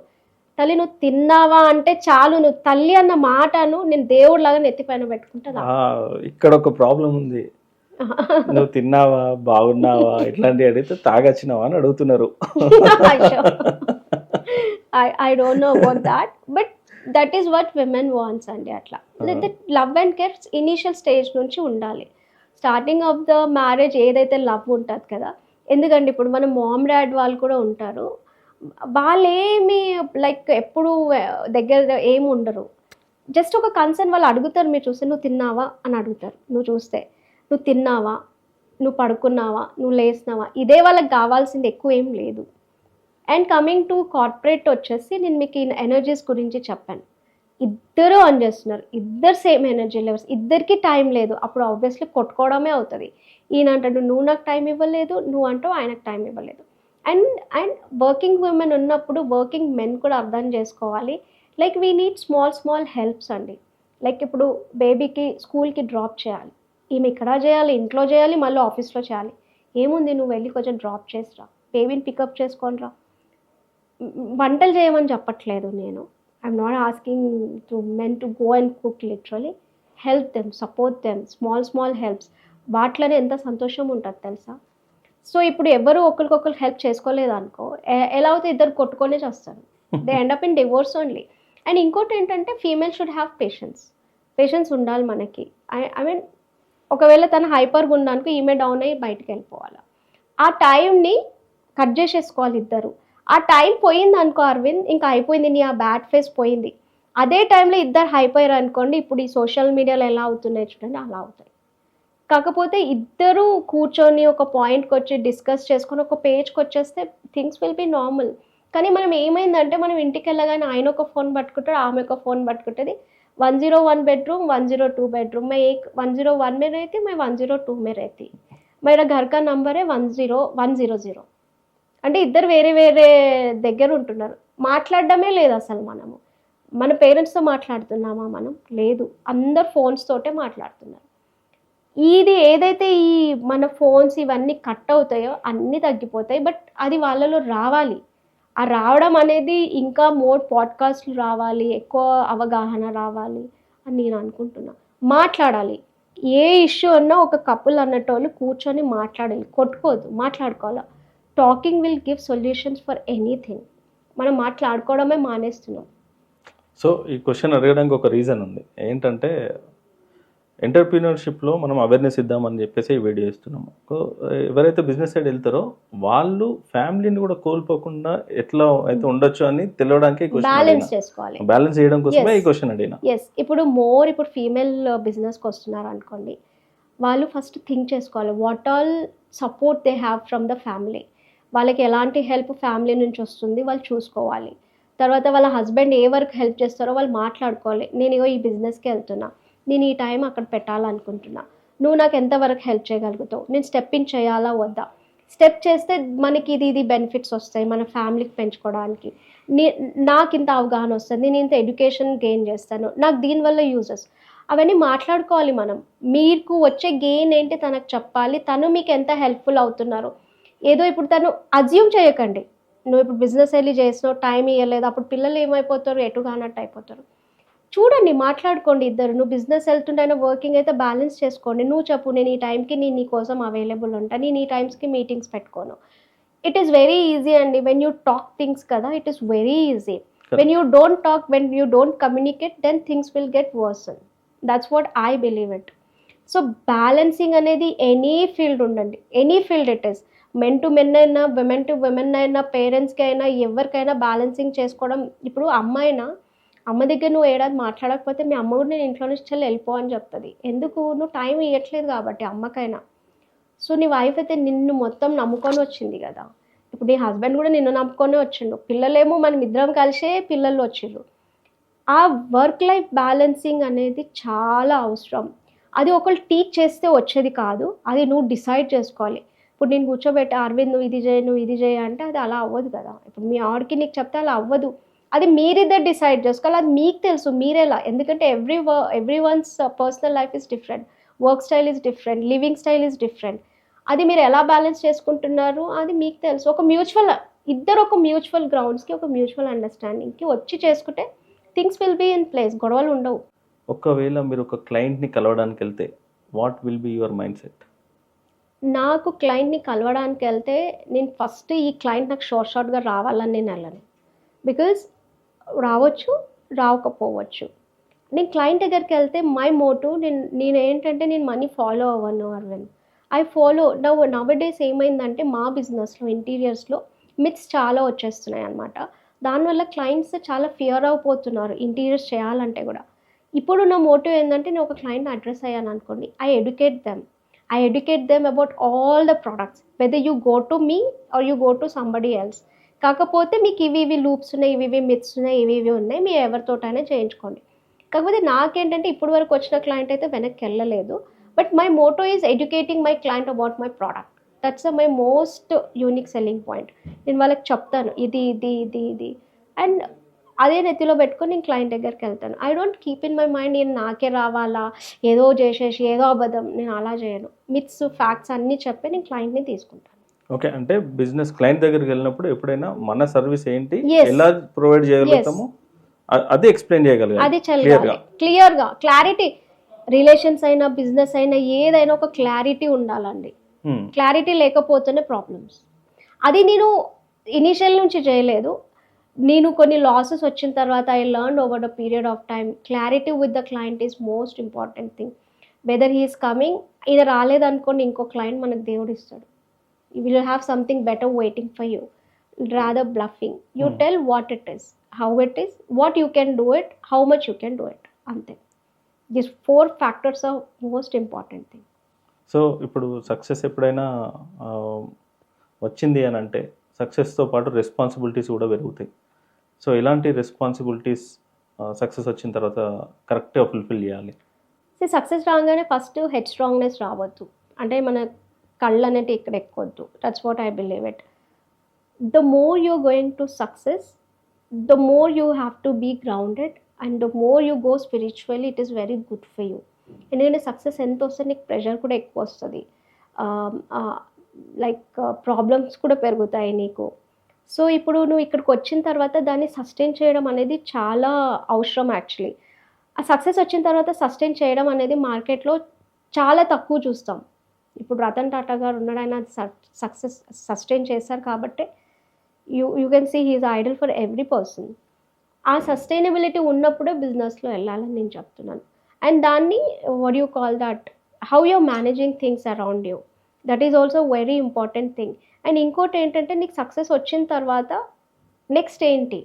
తల్లి నువ్వు తిన్నావా అంటే చాలు, నువ్వు తల్లి అన్న మాటను నేను దేవుడిలాగా నెత్తిపైన పెట్టుకుంటా. ఇక్కడ ఒక ప్రాబ్లం ఉంది, నువ్వు తిన్నావా, బాగున్నావా ఇట్లాంటివి అడిగితే తాగొచ్చినావా అని అడుగుతున్నారు. I don't know about that, but that is what women wants అండి. అట్లా love and care initial stage నుంచి ఉండాలి. స్టార్టింగ్ ఆఫ్ ద మ్యారేజ్ ఏదైతే లవ్ ఉంటుంది కదా, ఎందుకంటే ఇప్పుడు మన మామ్ డాడ్ వాళ్ళు కూడా ఉంటారు, వాళ్ళేమి లైక్ ఎప్పుడు దగ్గర ఏమి ఉండరు. జస్ట్ ఒక కన్సర్న్ వాళ్ళు అడుగుతారు, మీరు చూస్తే నువ్వు తిన్నావా అని అడుగుతారు, నువ్వు చూస్తే నువ్వు తిన్నావా, నువ్వు పడుకున్నావా, నువ్వు లేస్తున్నావా, ఇదే వాళ్ళకి కావాల్సింది, ఎక్కువ ఏం లేదు. అండ్ కమింగ్ టు కార్పొరేట్ వచ్చేసి నేను మీకు ఈ ఎనర్జీస్ గురించి చెప్పాను. ఇద్దరు ఆన్ చేస్తున్నారు, ఇద్దరు సేమ్ ఎనర్జీ లెవెల్స్, ఇద్దరికి టైం లేదు. అప్పుడు ఆబ్వియస్లీ కొట్టుకోవడమే అవుతుంది. ఈయన అంటాడు నువ్వు నాకు టైం ఇవ్వలేదు, నువ్వు అంటావు ఆయనకు టైం ఇవ్వలేదు. అండ్ వర్కింగ్ ఉమెన్ ఉన్నప్పుడు వర్కింగ్ మెన్ కూడా అర్థం చేసుకోవాలి, like we need small helps అండి. లైక్ ఇప్పుడు బేబీకి స్కూల్కి డ్రాప్ చేయాలి, ఈమె ఇక్కడ చేయాలి, ఇంట్లో చేయాలి, మళ్ళీ ఆఫీస్లో చేయాలి. ఏముంది, నువ్వు వెళ్ళి కొంచెం డ్రాప్ చేసిరా, బేబీని పికప్ చేసుకొని రా. వంటలు చేయమని చెప్పట్లేదు నేను, I'm not asking to men to go and cook, literally help them, support them, small helps. వాటిలోనే ఎంత సంతోషం ఉంటుంది తెలుసా. సో ఇప్పుడు ఎవరు ఒకరికొకరు హెల్ప్ చేసుకోలేదు అనుకో, ఎలా అవుతే ఇద్దరు కొట్టుకొనే చేస్తారు, they end up in divorce only. And ఇంకోటి ఏంటంటే ఫీమేల్ షుడ్ హ్యావ్ పేషెన్స్ ఉండాలి మనకి. ఐ మీన్ ఒకవేళ తను హైపర్గా ఉందనుకో, ఈమె డౌన్ అయ్యి బయటకు వెళ్ళిపోవాలి. ఆ టైంని కట్ చేసేసుకోవాలి ఇద్దరు. ఆ టైం పోయింది అనుకో అరవింద్, ఇంకా అయిపోయింది, నీ ఆ బ్యాడ్ ఫేస్ పోయింది. అదే టైంలో ఇద్దరు హైపోయారు అనుకోండి, ఇప్పుడు ఈ సోషల్ మీడియాలో ఎలా అవుతున్నాయి చూడండి, అలా అవుతాయి. కాకపోతే ఇద్దరు కూర్చొని ఒక పాయింట్కి వచ్చి డిస్కస్ చేసుకొని ఒక పేజ్కి వచ్చేస్తే థింగ్స్ విల్ బి నార్మల్. కానీ మనం ఏమైందంటే మనం ఇంటికి వెళ్ళగానే ఆయన ఒక ఫోన్ పట్టుకుంటాడు, ఆమె ఒక ఫోన్ పట్టుకుంటుంది. 101 बेडरूम, 102 बेडरूम, मैं 101 में रहती, मैं 102 में रहती, मेरा घर का नंबर है 10100. అంటే ఇద్దరు వేరే వేరే దగ్గర ఉంటున్నారు, మాట్లాడడమే లేదు అసలు. మన పేరెంట్స్తో మాట్లాడుతున్నామా మనం? లేదు, అందరు ఫోన్స్ తోటే మాట్లాడుతున్నారు. ఇది ఏదైతే ఈ మన ఫోన్స్ ఇవన్నీ కట్ అవుతాయో అన్నీ తగ్గిపోతాయి, బట్ అది వాళ్ళలో రావాలి. ఆ రావడం అనేది ఇంకా మోర్ పాడ్కాస్ట్లు రావాలి, ఎక్కువ అవగాహన రావాలి అని నేను అనుకుంటున్నా. మాట్లాడాలి, ఏ ఇష్యూ అన్నా ఒక కపుల్ అన్నటోళ్ళు కూర్చొని మాట్లాడాలి, కొట్టుకోవద్దు, మాట్లాడుకోవాలి. Talking will give solutions for anything. మనం మాట్లాడుకోవడమే మానేస్తున్నాం. సో ఈ క్వశ్చన్ అడగడానికి ఒక రీజన్ ఉంది, ఏంటంటే ఎంటర్ప్రీనర్షిప్లో మనం అవేర్నెస్ ఇద్దామని చెప్పేసి ఈ వీడియో ఇస్తున్నాము. ఎవరైతే బిజినెస్ సైడ్ వెళ్తారో వాళ్ళు ఫ్యామిలీని కూడా కోల్పోకుండా ఎట్లా అయితే ఉండొచ్చు అని తెలియడానికి బ్యాలెన్స్ చేసుకోవాలి, బ్యాలెన్స్ చేయడం కోసమే ఈ క్వశ్చన్ అడిగిన. ఇప్పుడు ఫీమేల్ బిజినెస్కి వస్తున్నారు అనుకోండి, వాళ్ళు ఫస్ట్ థింక్ చేసుకోవాలి what all support they have from the family. వాళ్ళకి ఎలాంటి హెల్ప్ ఫ్యామిలీ నుంచి వస్తుంది వాళ్ళు చూసుకోవాలి. తర్వాత వాళ్ళ హస్బెండ్ ఏ వరకు హెల్ప్ చేస్తారో వాళ్ళు మాట్లాడుకోవాలి. నేను ఈ బిజినెస్కి వెళ్తున్నా, నేను ఈ టైం అక్కడ పెట్టాలనుకుంటున్నా, నువ్వు నాకు ఎంతవరకు హెల్ప్ చేయగలుగుతావు, నేను స్టెప్ ఇన్ చేయాలా వద్దా. స్టెప్ చేస్తే మనకి ఇది బెనిఫిట్స్ వస్తాయి మన ఫ్యామిలీకి పెంచుకోవడానికి, నాకు ఇంత అవగాహన వస్తుంది, నేను ఇంత ఎడ్యుకేషన్ గెయిన్ చేస్తాను, నాకు దీనివల్ల యూజెస్, అవన్నీ మాట్లాడుకోవాలి మనం. మీకు వచ్చే గెయిన్ ఏంటి తనకు చెప్పాలి, తను మీకు ఎంత హెల్ప్ఫుల్ అవుతున్నారు. ఏదో ఇప్పుడు తను అజ్యూమ్ చేయకండి, నువ్వు ఇప్పుడు బిజినెస్ వెళ్ళి చేసినావు, టైం ఇవ్వలేదు, అప్పుడు పిల్లలు ఏమైపోతారు, ఎటు కానట్టు అయిపోతారు. చూడండి, మాట్లాడుకోండి ఇద్దరు. నువ్వు బిజినెస్ వెళ్తుంటైనా వర్కింగ్ అయితే బ్యాలెన్స్ చేసుకోండి. నువ్వు చెప్పు, నేను ఈ టైంకి నేను నీ కోసం అవైలబుల్ ఉంటాను, నేను ఈ టైమ్స్కి మీటింగ్స్ పెట్టుకోను. ఇట్ ఈస్ వెరీ ఈజీ అండి వెన్ యూ టాక్ థింగ్స్ కదా, it is very easy. When you don't talk, when you don't communicate, then things will get worsen. That's what I believe it. So balancing అనేది any field ఉండండి, any field it is, men to men అయినా, women to women అయినా, పేరెంట్స్కి అయినా, ఎవరికైనా balancing చేసుకోవడం. ఇప్పుడు అమ్మాయినా, అమ్మ దగ్గర నువ్వు ఏడాది మాట్లాడకపోతే మీ అమ్మ కూడా నేను ఇంట్లో నుంచి వెళ్ళిపో అని చెప్తుంది. ఎందుకు? నువ్వు టైం ఇవ్వట్లేదు కాబట్టి అమ్మకైనా. సో నీ వైఫ్ అయితే నిన్ను మొత్తం నమ్ముకొని వచ్చింది కదా. ఇప్పుడు నీ హస్బెండ్ కూడా నిన్ను నమ్ముకొని వచ్చిండు, పిల్లలేమో మనం ఇద్దరం కలిసే పిల్లలు వచ్చిండ్రు. ఆ వర్క్ లైఫ్ బ్యాలెన్సింగ్ అనేది చాలా అవసరం. అది ఒకళ్ళు టీచ్ చేస్తే వచ్చేది కాదు, అది నువ్వు డిసైడ్ చేసుకోవాలి. ఇప్పుడు నేను కూర్చోబెట్టి అరవింద్ నువ్వు ఇది చేయి, నువ్వు ఇది చేయి అంటే అది అలా అవ్వదు కదా. ఇప్పుడు మీ ఆవిడకి నీకు చెప్తే అలా అవ్వదు. అది మీరిద్దరు డిసైడ్ చేసుకోవాలి, అది మీకు తెలుసు మీరేలా. ఎందుకంటే every once personal life is different, work style is different, living style is different. అది మీరు ఎలా బ్యాలెన్స్ చేసుకుంటున్నారు అది మీకు తెలుసు. ఇద్దరు ఒక మ్యూచువల్ గ్రౌండ్స్కి, ఒక మ్యూచువల్ అండర్స్టాండింగ్కి వచ్చి చేసుకుంటే things will be in place, గొడవలు ఉండవు. ఒకవేళ మీరు ఒక క్లయింట్ని కలవడానికి వెళ్తే what will be your mind set? నాకు క్లయింట్ని కలవడానికి వెళ్తే నేను ఫస్ట్ ఈ క్లయింట్ నాకు షార్ట్గా రావాలని నేను వెళ్ళను. బికాజ్ రావచ్చు, రాకపోవచ్చు. నేను క్లయింట్ దగ్గరికి వెళ్తే మై మోటివ్, నేను ఏంటంటే నేను మనీ ఫాలో అవ్వను Aravind. I follow nowadays ఏమైందంటే మా బిజినెస్లో ఇంటీరియర్స్లో మిత్స్ చాలా వచ్చేస్తున్నాయి అనమాట. దానివల్ల క్లయింట్స్ చాలా ఫియర్ అయిపోతున్నారు ఇంటీరియర్స్ చేయాలంటే కూడా. ఇప్పుడు నా మోటివ్ ఏంటంటే నేను ఒక క్లయింట్ అడ్రస్ అయ్యాను అనుకోండి, I educate them about all the products, whether you go to me or you go to somebody else. కాకపోతే మీకు ఇవి లూప్స్ ఉన్నాయి, ఇవి మిత్స్ ఉన్నాయి, ఇవి ఉన్నాయి, మీరు ఎవరితోటైనా చేయించుకోండి. కాకపోతే నాకేంటంటే ఇప్పుడు వరకు వచ్చిన క్లయింట్ అయితే వెనక్కి వెళ్ళలేదు. But my Moto is educating my client about my product. That's my most unique selling point. నేను వాళ్ళకి చెప్తాను ఇది అండ్ అదే నెత్తిలో పెట్టుకొని నేను క్లయింట్ దగ్గరికి వెళ్తాను. I don't keep in my mind నేను నాకే రావాలా, ఏదో చేసేసి ఏదో అబద్ధం, నేను అలా చేయను. మిత్స్ ఫ్యాక్ట్స్ అన్నీ చెప్పి నేను క్లయింట్ని తీసుకుంటాను. ఓకే, అంటే బిజినెస్ క్లయింట్ దగ్గరికి వెళ్ళినప్పుడు ఎప్పుడైనా మన సర్వీస్ ఏంటి, ఎలా ప్రొవైడ్ చేయగలుగుతాము అది ఎక్స్ప్లెయిన్ చేయగలగాలి. అది క్లియర్గా క్లారిటీ. రిలేషన్స్ అయినా బిజినెస్ అయినా ఏదైనా ఒక క్లారిటీ ఉండాలండి. క్లారిటీ లేకపోతేనే ప్రాబ్లమ్స్. అది నేను ఇనిషియల్ నుంచి చేయలేదు. నేను కొన్ని లాసెస్ వచ్చిన తర్వాత I learn over the period of time. Clarity with the client is most important thing. Whether he's coming, ఇది రాలేదనుకోండి ఇంకో క్లయింట్ మనకు దేవుడు ఇస్తాడు. You will have something better waiting for you. Rather bluffing, you tell what it is, how it is, what you can do it, how much you can do it, అంతే. This 4 factors are most important thing. So ఇప్పుడు success ఎప్పుడైనా వచ్చింది అని అంటే సక్సెస్తో పాటు responsibilities కూడా పెరుగుతాయి. So ఇలాంటి రెస్పాన్సిబిలిటీస్ సక్సెస్ వచ్చిన తర్వాత కరెక్ట్గా ఫుల్ఫిల్ చేయాలి. సక్సెస్ రాగానే ఫస్ట్ హెడ్ స్ట్రాంగ్నెస్ రావద్దు, అంటే మన కళ్ళు అనేవి ఇక్కడ ఎక్కొద్దు. That's what I believe it. The more you going to success, the more you have to be grounded and the more you go spiritually, it is very good for you. ఎందుకంటే success ఎంత వస్తే నీకు pressure కూడా ఎక్కువ వస్తుంది, like problems కూడా పెరుగుతాయి నీకు. సో ఇప్పుడు నువ్వు ఇక్కడికి వచ్చిన తర్వాత దాన్ని సస్టైన్ చేయడం అనేది చాలా అవసరం యాక్చువల్లీ. ఆ సక్సెస్ వచ్చిన తర్వాత సస్టైన్ చేయడం అనేది మార్కెట్లో చాలా తక్కువ చూస్తాం. ఇప్పుడు రతన్ టాటా గారు ఉన్నాడు, ఆయన సక్సెస్ సస్టైన్ చేశారు కాబట్టి you can see he is idol for every person. ఆ సస్టైనబిలిటీ ఉన్నప్పుడే బిజినెస్లో వెళ్ళాలని నేను చెప్తున్నాను. అండ్ దాన్ని what you call that, how you're managing things around you, that is also very important thing. And ఇంకోటి ఏంటంటే నీకు సక్సెస్ వచ్చిన తర్వాత నెక్స్ట్ ఏంటి,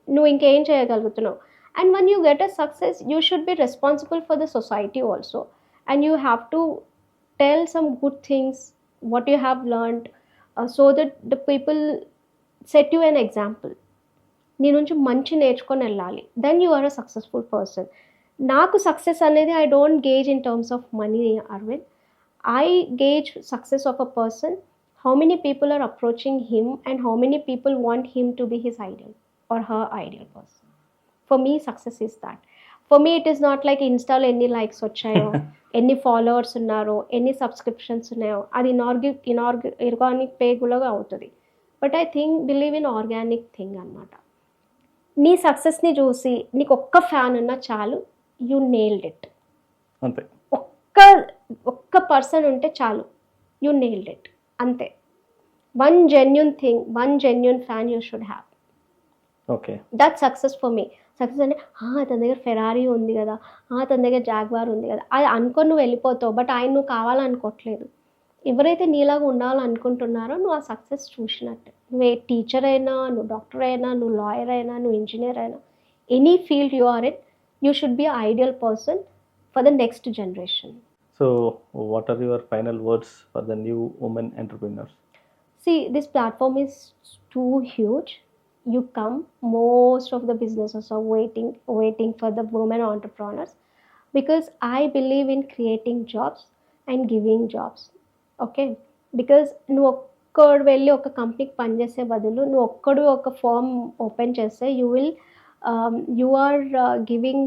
నువ్వు ఇంకేం చేయగలుగుతున్నావు. And when you get a success, you should be responsible for the society also. And you have to tell some good things what you have learned, so that the people set you an example. నీ నుంచి మంచి నేర్చుకొని వెళ్ళాలి, then you are a successful person. నాకు success అనేది I don't gauge in terms of money Aravind. I gauge success of a person, how many people are approaching him and how many people want him to be his ideal or her ideal person. For me success is that. For me it is not like ఇన్స్టాలో ఎన్ని likes వచ్చాయో, ఎన్ని followers ఉన్నారో, ఎన్ని subscriptions ఉన్నాయో, అది inorganic పేగులాగా అవుతుంది. But I believe in organic thing అనమాట. నీ సక్సెస్ని చూసి నీకు ఒక్క ఫ్యాన్ ఉన్నా చాలు, యూ నెయిల్డ్ ఇట్. అంతే, ఒక్క పర్సన్ ఉంటే చాలు, యూ నెయిల్డ్ ఇట్, అంతే. One genuine thing, one genuine fan you should have. Okay. That success for me. Success అంటే తన దగ్గర ఫెరారీ ఉంది కదా, తన దగ్గర జాగ్వార్ ఉంది కదా, అది అనుకొని నువ్వు వెళ్ళిపోతావు. బట్ ఆయన నువ్వు కావాలనుకోవట్లేదు. ఎవరైతే నీలాగా ఉండాలనుకుంటున్నారో నువ్వు ఆ సక్సెస్ చూసినట్టే. నువ్వు ఏ టీచర్ అయినా, నువ్వు డాక్టర్ అయినా, నువ్వు లాయర్ అయినా, నువ్వు ఇంజనీర్ అయినా, any field you are in, you should be ideal person for the next generation. So what are your final words for the new women entrepreneurs? See, this platform is too huge. You come, most of the businesses are waiting for the women entrepreneurs, because I believe in creating jobs and giving jobs. Okay? Because నువ్వు ఒక్కడు వెళ్ళి ఒక కంపెనీకి పనిచేసే బదులు నువ్వు ఒక్కడు ఒక ఫామ్ ఓపెన్ చేస్తే you are giving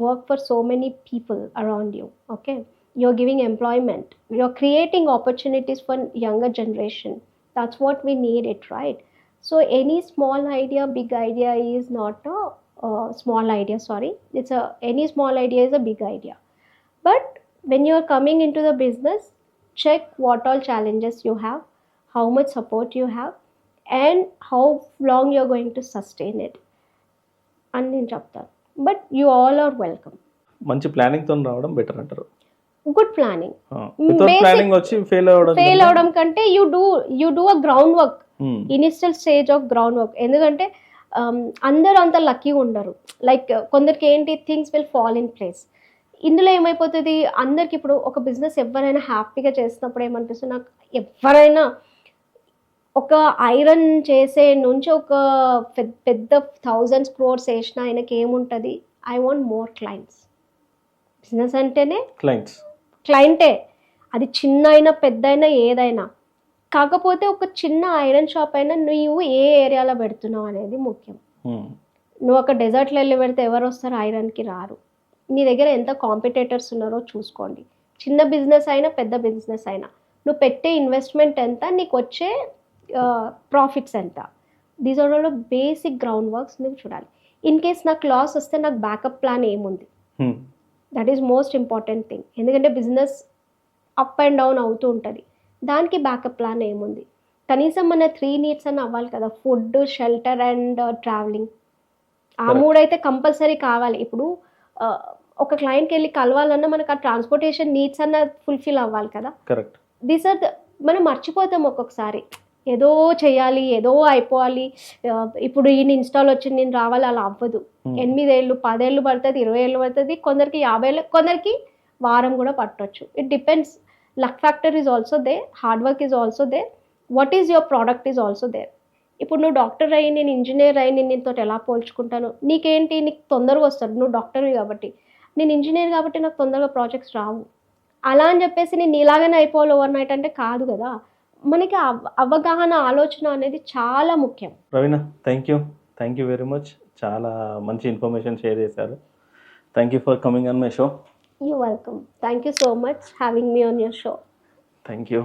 work for so many people around you. Okay? You're giving employment, you're creating opportunities for younger generation. That's what we need it, right? So any small idea, big idea is not a small idea, sorry, any small idea is a big idea. But when you're coming into the business, check what all challenges you have, how much support you have, and how long you're going to sustain it అని నేను చెప్తాను. But you all are welcome. మంచి ప్లానింగ్‌తో రావడం better అంటారు. Good planning. Without planning వచ్చి fail అవ్వడం కంటే you do a ground work, initial stage of ground work. ఎందుకంటే అందరూ అంత లక్కీగా ఉండరు. లైక్ కొందరికి ఏంటి, things will fall in place. ఇందులో ఏమైపోతుంది, అందరికి ఇప్పుడు ఒక బిజినెస్ ఎవరైనా హ్యాపీగా చేసినప్పుడు ఏమనిపిస్తుంది, నాకు ఎవరైనా ఒక ఐరన్ చేసే నుంచి ఒక పెద్ద 1000 crores వేసిన ఆయనకి ఏముంటుంది, I want more clients. Business అంటేనే క్లయింటే, అది చిన్న అయినా పెద్ద అయినా ఏదైనా. కాకపోతే ఒక చిన్న ఐరన్ షాప్ అయినా నువ్వు ఏ ఏరియాలో పెడుతున్నావు అనేది ముఖ్యం. నువ్వు ఒక డెజర్ట్లో వెళ్ళి పెడితే ఎవరు వస్తారు, ఐరన్కి రారు. నీ దగ్గర ఎంత కాంపిటేటర్స్ ఉన్నారో చూసుకోండి. చిన్న బిజినెస్ అయినా పెద్ద బిజినెస్ అయినా నువ్వు పెట్టే ఇన్వెస్ట్మెంట్ ఎంత, నీకు వచ్చే ప్రాఫిట్స్ ఎంత, these are all basic ground works నువ్వు చూడాలి. ఇన్ కేస్ నాకు లాస్ వస్తే నాకు బ్యాకప్ ప్లాన్ ఏముంది, that is most important thing. ఎందుకంటే బిజినెస్ అప్ అండ్ డౌన్ అవుతూ ఉంటుంది, దానికి బ్యాకప్ ప్లాన్ ఏముంది. కనీసం మన 3 needs అని అవ్వాలి కదా, ఫుడ్, షెల్టర్ అండ్ ట్రావెలింగ్. ఆ 3 అయితే కంపల్సరీ కావాలి. ఇప్పుడు ఒక క్లయింట్కి వెళ్ళి కలవాలన్నా మనకు ఆ ట్రాన్స్పోర్టేషన్ నీడ్స్ అన్న ఫుల్ఫిల్ అవ్వాలి కదా. కరెక్ట్. దీస్ ఆర్ మనం మర్చిపోతాం ఒక్కొక్కసారి, ఏదో చేయాలి, ఏదో అయిపోవాలి, ఇప్పుడు ఈయన ఇన్స్టాల్ వచ్చి నేను రావాలి, అలా అవ్వదు. 8 ఏళ్ళు 10 ఏళ్ళు పడుతుంది, 20 ఏళ్ళు పడుతుంది, కొందరికి 50 ఏళ్ళు, కొందరికి వారం కూడా పట్టవచ్చు. It depends. Luck factor is also they, hard work is also they, what is your product is also they. ఇప్పుడు నువ్వు డాక్టర్ అయ్యి నేను ఇంజనీర్ అయ్యి నేను నీతో ఎలా పోల్చుకుంటాను, నీకేంటి, నీకు తొందరగా వస్తుంది, నువ్వు డాక్టర్వి కాబట్టి. నేను ఇంజనీర్ కాబట్టి నాకు తొందరగా ప్రాజెక్ట్స్ రావు. అలా అని చెప్పేసి నేను నీలాగానే అయిపోవాలి ఓవర్ నైట్ అంటే కాదు కదా. మనకి అవగాహన, ఆలోచన అనేది చాలా ముఖ్యం. ప్రవీణ, థ్యాంక్ యూ వెరీ మచ్. చాలా మంచి ఇన్ఫర్మేషన్ షేర్ చేశారు. Thank you for coming on my show. You welcome. Thank you so much having me on your show. Thank you.